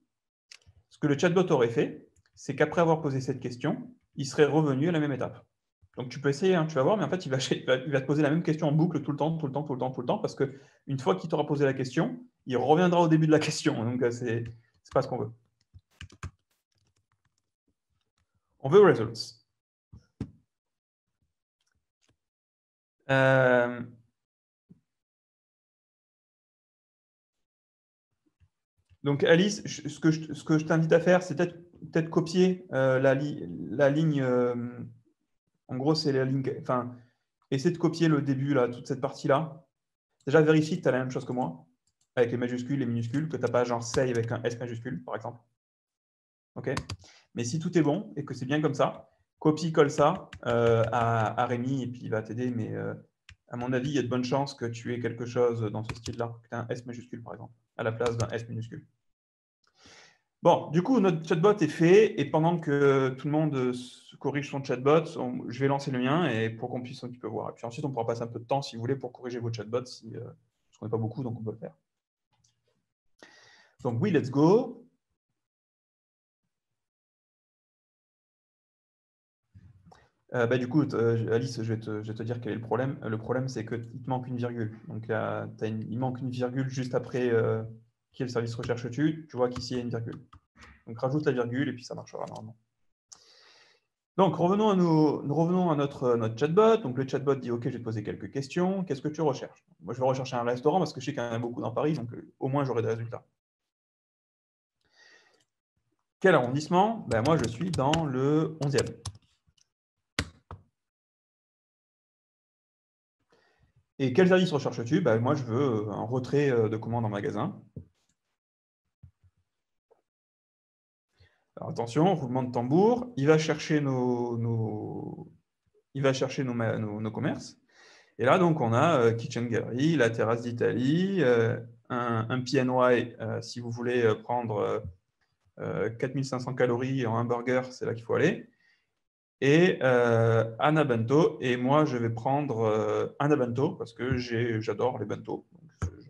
ce que le chatbot aurait fait, c'est qu'après avoir posé cette question, il serait revenu à la même étape. Donc, tu peux essayer, hein, tu vas voir, mais en fait, il va te poser la même question en boucle tout le temps, parce qu'une fois qu'il t'aura posé la question, il reviendra au début de la question. Donc, c'est pas ce qu'on veut. On veut results. Donc, Alice, ce que je t'invite à faire, c'est peut-être copier la ligne. En gros, c'est la ligne. Enfin, essaie de copier le début, là, toute cette partie-là. Déjà, vérifie que tu as la même chose que moi, avec les majuscules, les minuscules, que tu n'as pas genre say avec un S majuscule, par exemple. OK? Mais si tout est bon et que c'est bien comme ça, copie-colle ça à Rémi et puis il va t'aider. Mais à mon avis, il y a de bonnes chances que tu aies quelque chose dans ce style-là, que tu aies un S majuscule, par exemple, à la place d'un S minuscule. Bon, du coup, notre chatbot est fait et pendant que tout le monde corrige son chatbot, je vais lancer le mien et pour qu'on puisse un petit peu voir. Et puis ensuite, on pourra passer un peu de temps, si vous voulez, pour corriger vos chatbots, parce qu'on n'est pas beaucoup, donc on peut le faire. Donc oui, let's go. Du coup, Alice, je vais te dire quel est le problème. Le problème, c'est qu'il te manque une virgule. Donc, il manque une virgule juste après quel service recherches-tu. Tu vois qu'ici, il y a une virgule. Donc, rajoute la virgule et puis ça marchera normalement. Donc, revenons à notre chatbot. Donc, le chatbot dit « Ok, je vais te poser quelques questions. Qu'est-ce que tu recherches ?» Moi, je vais rechercher un restaurant parce que je sais qu'il y en a beaucoup dans Paris, donc au moins, j'aurai des résultats. Quel arrondissement? Moi, je suis dans le 11e. Et quel service recherches-tu? Moi, je veux un retrait de commande en magasin. Alors, attention, roulement de tambour. Il va chercher nos commerces. Et là, donc, on a Kitchen Gallery, la terrasse d'Italie, un PNY, si vous voulez prendre 4500 calories en hamburger, c'est là qu'il faut aller. Et Anna Bento. Et moi, je vais prendre Anna Bento parce que j'adore les bento.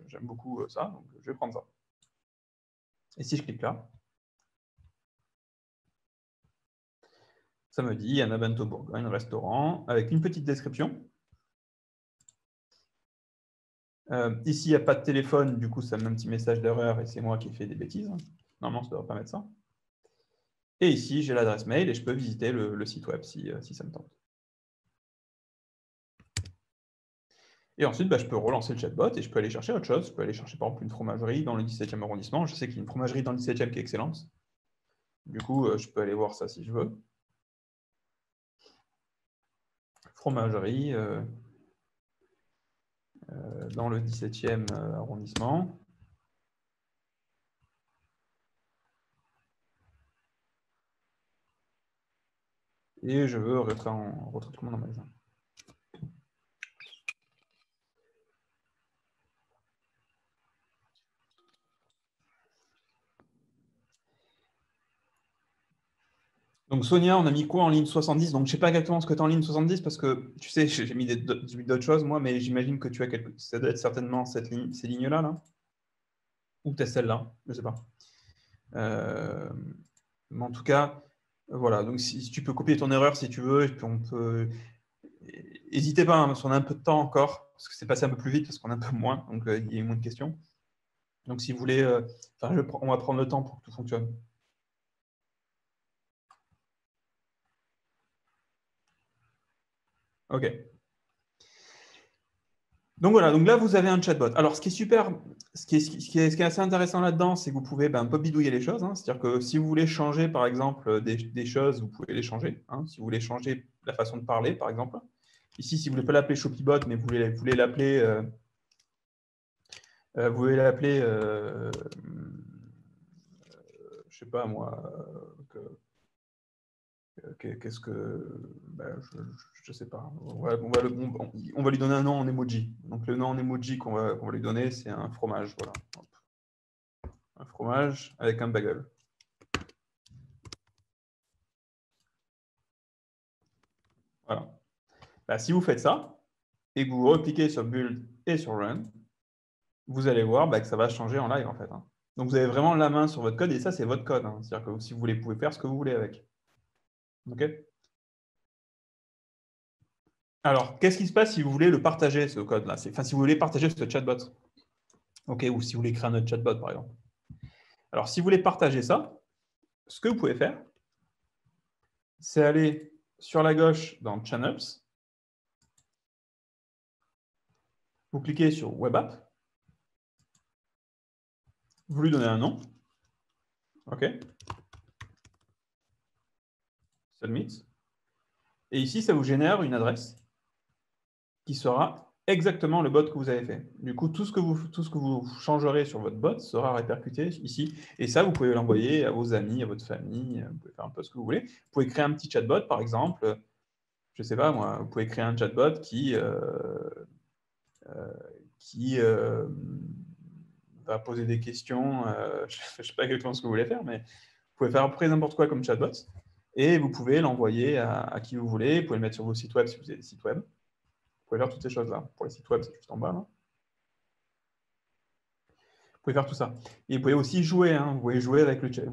J'aime beaucoup ça, donc je vais prendre ça. Et si je clique là, ça me dit Anna Bento Bourgogne, restaurant, avec une petite description. Ici, il n'y a pas de téléphone, du coup, ça me met un petit message d'erreur et c'est moi qui ai fait des bêtises. Normalement, ça ne devrait pas mettre ça. Et ici, j'ai l'adresse mail et je peux visiter le site web si ça me tente. Et ensuite, je peux relancer le chatbot et je peux aller chercher autre chose. Je peux aller chercher par exemple une fromagerie dans le 17e arrondissement. Je sais qu'il y a une fromagerie dans le 17e qui est excellente. Du coup, je peux aller voir ça si je veux. Fromagerie dans le 17e arrondissement. Et je veux retrait de commande en magasin. Donc Sonia, on a mis quoi en ligne 70? Donc je ne sais pas exactement ce que tu as en ligne 70 parce que tu sais, j'ai mis d'autres choses moi, mais j'imagine que tu as ça doit être certainement ces lignes-là, là. Ou tu as celle-là, je ne sais pas. Mais en tout cas, voilà. Donc si tu peux copier ton erreur si tu veux, et puis on peut. N'hésitez pas, hein, parce qu'on a un peu de temps encore, parce que c'est passé un peu plus vite, parce qu'on a un peu moins, donc il y a eu moins de questions. Donc, si vous voulez, on va prendre le temps pour que tout fonctionne. OK. Donc voilà, donc là, vous avez un chatbot. Alors, ce qui est assez intéressant là-dedans, c'est que vous pouvez un peu bidouiller les choses, hein. C'est-à-dire que si vous voulez changer, par exemple, des choses, vous pouvez les changer, hein. Si vous voulez changer la façon de parler, par exemple. Ici, si vous ne voulez pas l'appeler Shopibot, mais vous voulez l'appeler, je sais pas moi, qu'est-ce que, je sais pas. On va lui donner un nom en emoji. Donc le nom en emoji qu'on va lui donner, c'est un fromage. Voilà. Hop. Un fromage avec un bagel. Voilà. Si vous faites ça et que vous recliquez sur Build et sur Run, vous allez voir que ça va changer en live en fait, hein. Donc vous avez vraiment la main sur votre code et ça c'est votre code, hein. C'est-à-dire que si vous voulez, vous pouvez faire ce que vous voulez avec. OK. Alors, qu'est-ce qui se passe si vous voulez le partager, ce code-là? Si vous voulez partager ce chatbot. OK, ou si vous voulez créer un autre chatbot, par exemple. Alors, si vous voulez partager ça, ce que vous pouvez faire, c'est aller sur la gauche dans Channels. Vous cliquez sur Web App. Vous lui donnez un nom. OK. Submit. Et ici, ça vous génère une adresse qui sera exactement le bot que vous avez fait. Du coup, tout ce que vous changerez sur votre bot sera répercuté ici. Et ça, vous pouvez l'envoyer à vos amis, à votre famille. Vous pouvez faire un peu ce que vous voulez. Vous pouvez créer un petit chatbot, par exemple. Je ne sais pas, moi, vous pouvez créer un chatbot qui va poser des questions. Je ne sais pas exactement ce que vous voulez faire, mais vous pouvez faire à peu près n'importe quoi comme chatbot. Et vous pouvez l'envoyer à qui vous voulez. Vous pouvez le mettre sur vos sites web si vous avez des sites web. Vous pouvez faire toutes ces choses-là. Pour les sites web, c'est juste en bas, là. Vous pouvez faire tout ça. Et vous pouvez aussi jouer, hein. Vous pouvez jouer avec le chatbot, vous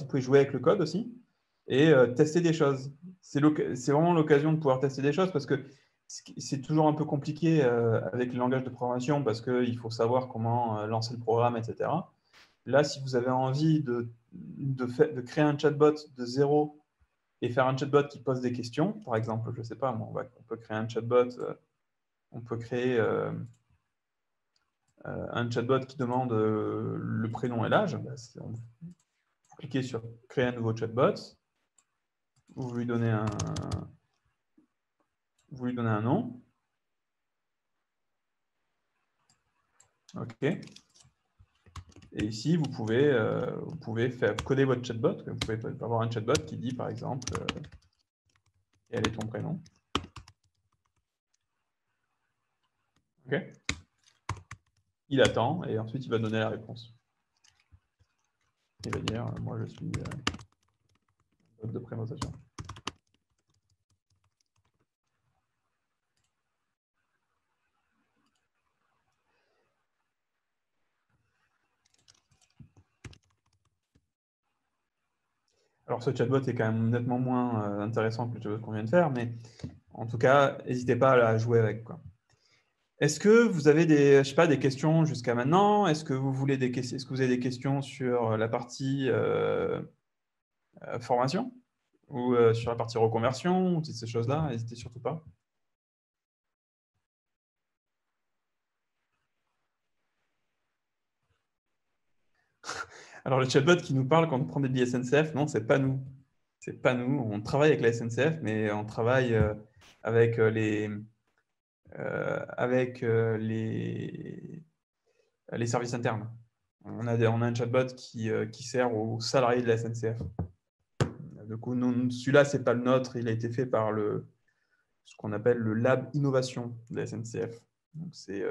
pouvez jouer avec le code aussi et tester des choses. C'est vraiment l'occasion de pouvoir tester des choses parce que c'est toujours un peu compliqué avec le langage de programmation parce qu'il faut savoir comment lancer le programme, etc. Là, si vous avez envie de créer un chatbot de zéro et faire un chatbot qui pose des questions, par exemple, je ne sais pas, on peut créer un chatbot, on peut créer un chatbot qui demande le prénom et l'âge. Vous cliquez sur créer un nouveau chatbot, vous lui donnez un nom. OK. Et ici, vous pouvez faire coder votre chatbot. Vous pouvez avoir un chatbot qui dit, par exemple, quel est ton prénom? OK. Il attend et ensuite il va donner la réponse. Il va dire, moi je suis bot de présentation. Alors ce chatbot est quand même nettement moins intéressant que le chatbot qu'on vient de faire, mais en tout cas, n'hésitez pas à jouer avec, quoi. Est-ce que vous avez des questions jusqu'à maintenant? Est-ce que vous avez des questions sur la partie formation ou sur la partie reconversion ou toutes ces choses-là? N'hésitez surtout pas. Alors le chatbot qui nous parle quand on prend des billets SNCF, non, c'est pas nous. C'est pas nous. On travaille avec la SNCF, mais on travaille avec les services internes. On a un chatbot qui sert aux salariés de la SNCF. Du coup, celui-là, ce n'est pas le nôtre. Il a été fait par ce qu'on appelle le Lab Innovation de la SNCF. C'est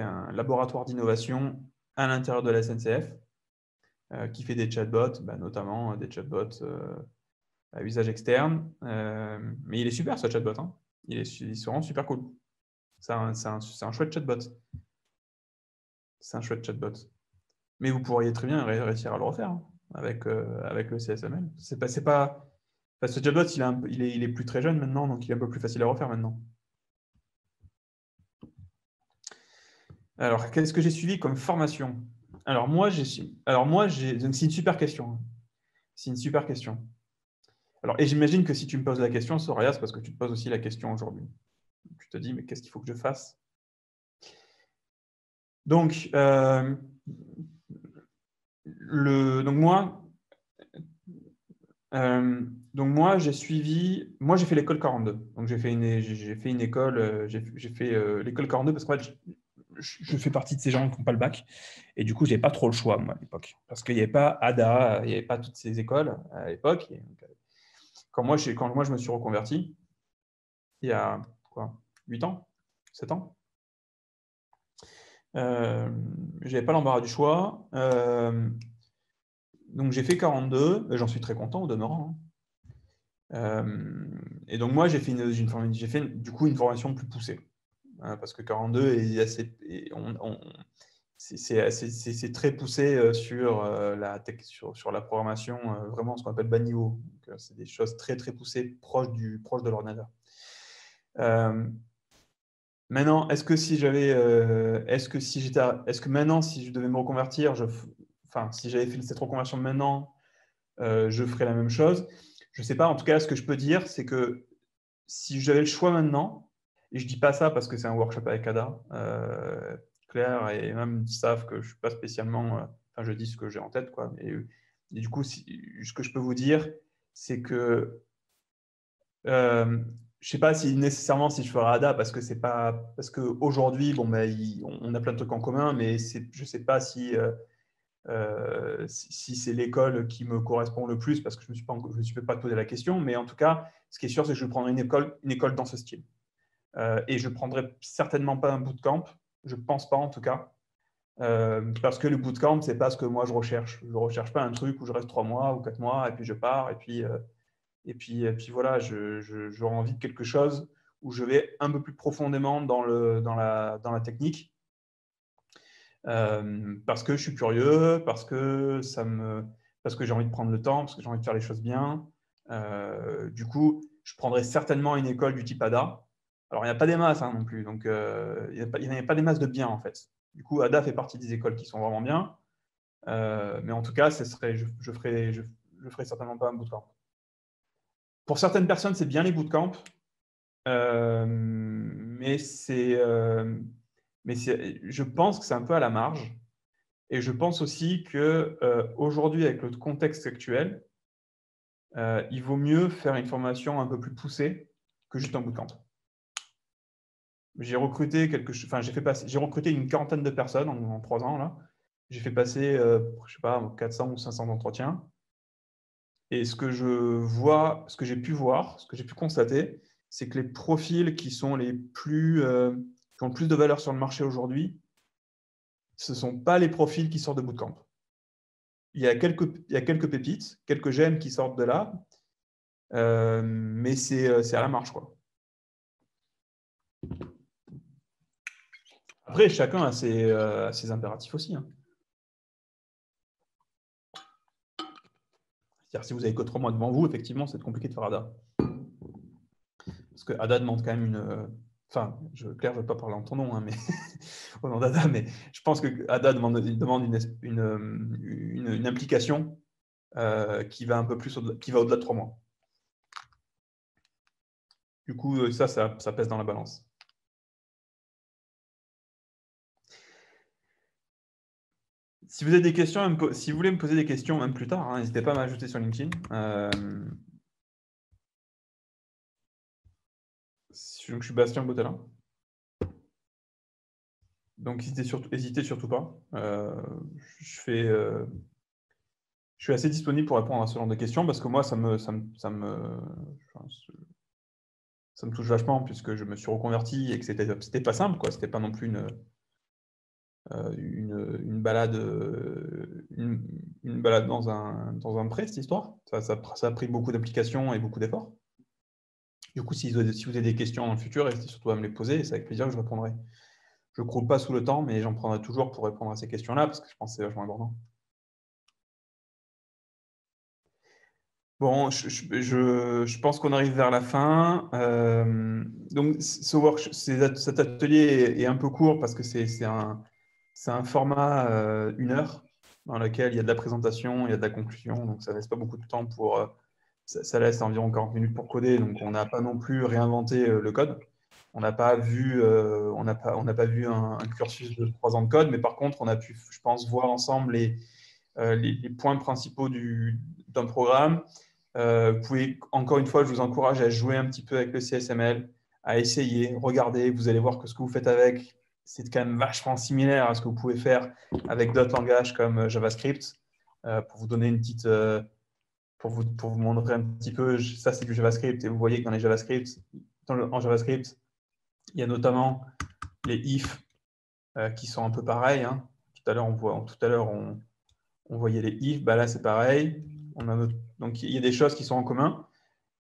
un laboratoire d'innovation à l'intérieur de la SNCF qui fait des chatbots, notamment des chatbots à usage externe. Mais il est super, ce chatbot, hein. Il est vraiment super cool. C'est un chouette chatbot. C'est un chouette chatbot. Mais vous pourriez très bien réussir à le refaire, hein, avec le CSML. Ce chatbot, il est plus très jeune maintenant, donc il est un peu plus facile à refaire maintenant. Alors, qu'est-ce que j'ai suivi comme formation? Alors, donc c'est une super question. C'est une super question. Alors, et j'imagine que si tu me poses la question, Soraya, c'est parce que tu te poses aussi la question aujourd'hui. Tu te dis, mais qu'est-ce qu'il faut que je fasse? Donc, moi, j'ai fait l'école 42. Donc, j'ai fait une école, j'ai fait l'école 42 parce qu'en fait, je fais partie de ces gens qui n'ont pas le bac. Et du coup, je n'avais pas trop le choix, moi, à l'époque. Parce qu'il n'y avait pas ADA, il n'y avait pas toutes ces écoles à l'époque. Et donc, quand moi, je me suis reconverti, il y a quoi, 8 ans, 7 ans, je n'avais pas l'embarras du choix. Donc, j'ai fait 42, et j'en suis très content au demeurant. Et donc, moi, j'ai fait du coup une formation plus poussée. Parce que 42 est assez, c'est très poussé sur la programmation, vraiment ce qu'on appelle bas niveau. C'est des choses très très poussées, proches de l'ordinateur. Maintenant, est-ce que maintenant, si je devais me reconvertir, si j'avais fait cette reconversion maintenant, je ferais la même chose. Je ne sais pas. En tout cas, ce que je peux dire, c'est que si j'avais le choix maintenant, et je ne dis pas ça parce que c'est un workshop avec Ada, Claire et même savent que je ne suis pas spécialement. Je dis ce que j'ai en tête, quoi. Et du coup, ce que je peux vous dire, c'est que je ne sais pas si nécessairement si je ferai Ada parce que c'est pas parce qu'aujourd'hui, bon, on a plein de trucs en commun, mais je ne sais pas si c'est l'école qui me correspond le plus, parce que je ne me suis pas posé la question, mais en tout cas, ce qui est sûr, c'est que je prendrai une école dans ce style. Et je ne prendrai certainement pas un bootcamp, je ne pense pas en tout cas, parce que le bootcamp, ce n'est pas ce que moi je recherche. Je ne recherche pas un truc où je reste 3 mois ou 4 mois, et puis je pars, et puis voilà, j'aurai envie de quelque chose où je vais un peu plus profondément dans la technique, parce que je suis curieux, parce que j'ai envie de prendre le temps, parce que j'ai envie de faire les choses bien. Du coup, je prendrai certainement une école du type ADA. Alors, il n'y a pas des masses non plus, donc il n'y a pas des masses de bien en fait. Du coup, ADA fait partie des écoles qui sont vraiment bien, mais en tout cas, je ferai certainement pas un bootcamp. Pour certaines personnes, c'est bien les bootcamps, mais je pense que c'est un peu à la marge. Et je pense aussi qu'aujourd'hui, avec le contexte actuel, il vaut mieux faire une formation un peu plus poussée que juste un bootcamp. J'ai recruté j'ai recruté une quarantaine de personnes en 3 ans là. J'ai fait passer, je sais pas, 400 ou 500 entretiens. Et ce que j'ai pu constater, c'est que les profils qui ont le plus de valeur sur le marché aujourd'hui, ce ne sont pas les profils qui sortent de bootcamp. Il y a quelques pépites, quelques gemmes qui sortent de là, mais c'est à la marge, quoi. Après, chacun a ses impératifs aussi. C'est-à-dire, si vous avez que 3 mois devant vous, effectivement, c'est compliqué de faire ADA. Parce que ADA demande quand même Claire, je ne veux pas parler en ton nom, mais au nom d'ADA, mais je pense que ADA demande une implication qui va un peu plus qui va au-delà de 3 mois. Du coup, ça pèse dans la balance. Si vous avez des questions, si vous voulez me poser des questions même plus tard, n'hésitez pas à m'ajouter sur LinkedIn. Je suis Bastien Botelin. Donc, n'hésitez surtout pas. Je suis assez disponible pour répondre à ce genre de questions parce que moi, ça me touche vachement puisque je me suis reconverti et que c'était pas simple, quoi. C'était pas non plus une balade dans un pré, cette histoire. Ça a pris beaucoup d'applications et beaucoup d'efforts. Du coup, si vous avez des questions dans le futur, n'hésitez surtout à me les poser et c'est avec plaisir que je répondrai. Je ne croule pas sous le temps, mais j'en prendrai toujours pour répondre à ces questions-là parce que je pense que c'est vachement important. Bon, je pense qu'on arrive vers la fin. Donc, cet atelier est un peu court parce que c'est un format 1 heure dans lequel il y a de la présentation, il y a de la conclusion. Donc, ça ne laisse pas beaucoup de temps ça laisse environ 40 minutes pour coder. Donc, on n'a pas non plus réinventé le code. On n'a pas vu, on n'a pas vu un cursus de 3 ans de code, mais par contre, on a pu, je pense, voir ensemble les points principaux d'un programme. Vous pouvez, encore une fois, je vous encourage à jouer un petit peu avec le CSML, à essayer, regarder, vous allez voir que ce que vous faites avec, c'est quand même vachement similaire à ce que vous pouvez faire avec d'autres langages comme JavaScript. Pour vous donner une petite, pour vous montrer un petit peu, ça c'est du JavaScript, et vous voyez que dans les JavaScript, en JavaScript, il y a notamment les if qui sont un peu pareils, hein. Tout à l'heure, on voyait les if, bah là c'est pareil. Donc il y a des choses qui sont en commun.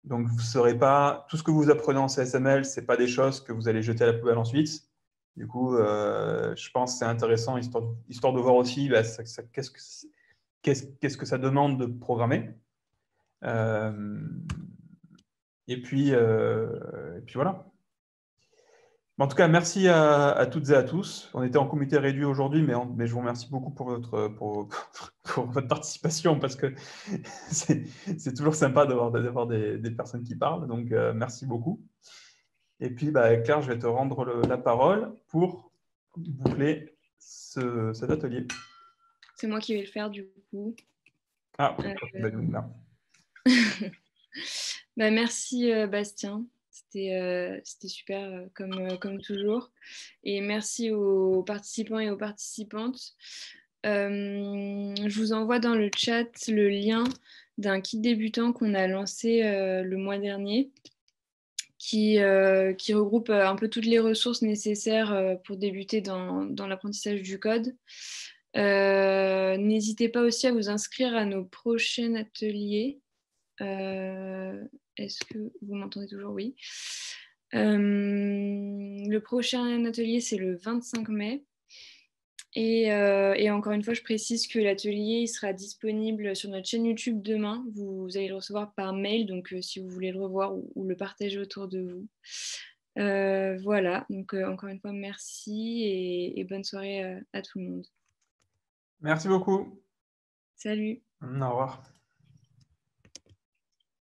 Donc vous serez pas, tout ce que vous apprenez en CSML, ce n'est pas des choses que vous allez jeter à la poubelle ensuite. Du coup, je pense que c'est intéressant, histoire de voir aussi bah, qu'est-ce que ça demande de programmer. Euh, et puis voilà. En tout cas, merci à toutes et à tous. On était en comité réduit aujourd'hui, mais je vous remercie beaucoup pour votre participation parce que c'est toujours sympa d'avoir des personnes qui parlent. Donc, merci beaucoup. Et puis, bah, Claire, je vais te rendre la parole pour boucler cet atelier. C'est moi qui vais le faire du coup. Ah, Euh, là. Bah, merci Bastien, c'était super comme toujours. Et merci aux participants et aux participantes. Je vous envoie dans le chat le lien d'un kit débutant qu'on a lancé le mois dernier, qui regroupe un peu toutes les ressources nécessaires pour débuter dans l'apprentissage du code. N'hésitez pas aussi à vous inscrire à nos prochains ateliers. Est-ce que vous m'entendez toujours? Oui. Le prochain atelier, c'est le 25 mai. Et encore une fois, je précise que l'atelier sera disponible sur notre chaîne YouTube demain. Vous allez le recevoir par mail, donc si vous voulez le revoir ou le partager autour de vous. Voilà, donc encore une fois, merci et bonne soirée à tout le monde. Merci beaucoup. Salut. Au revoir.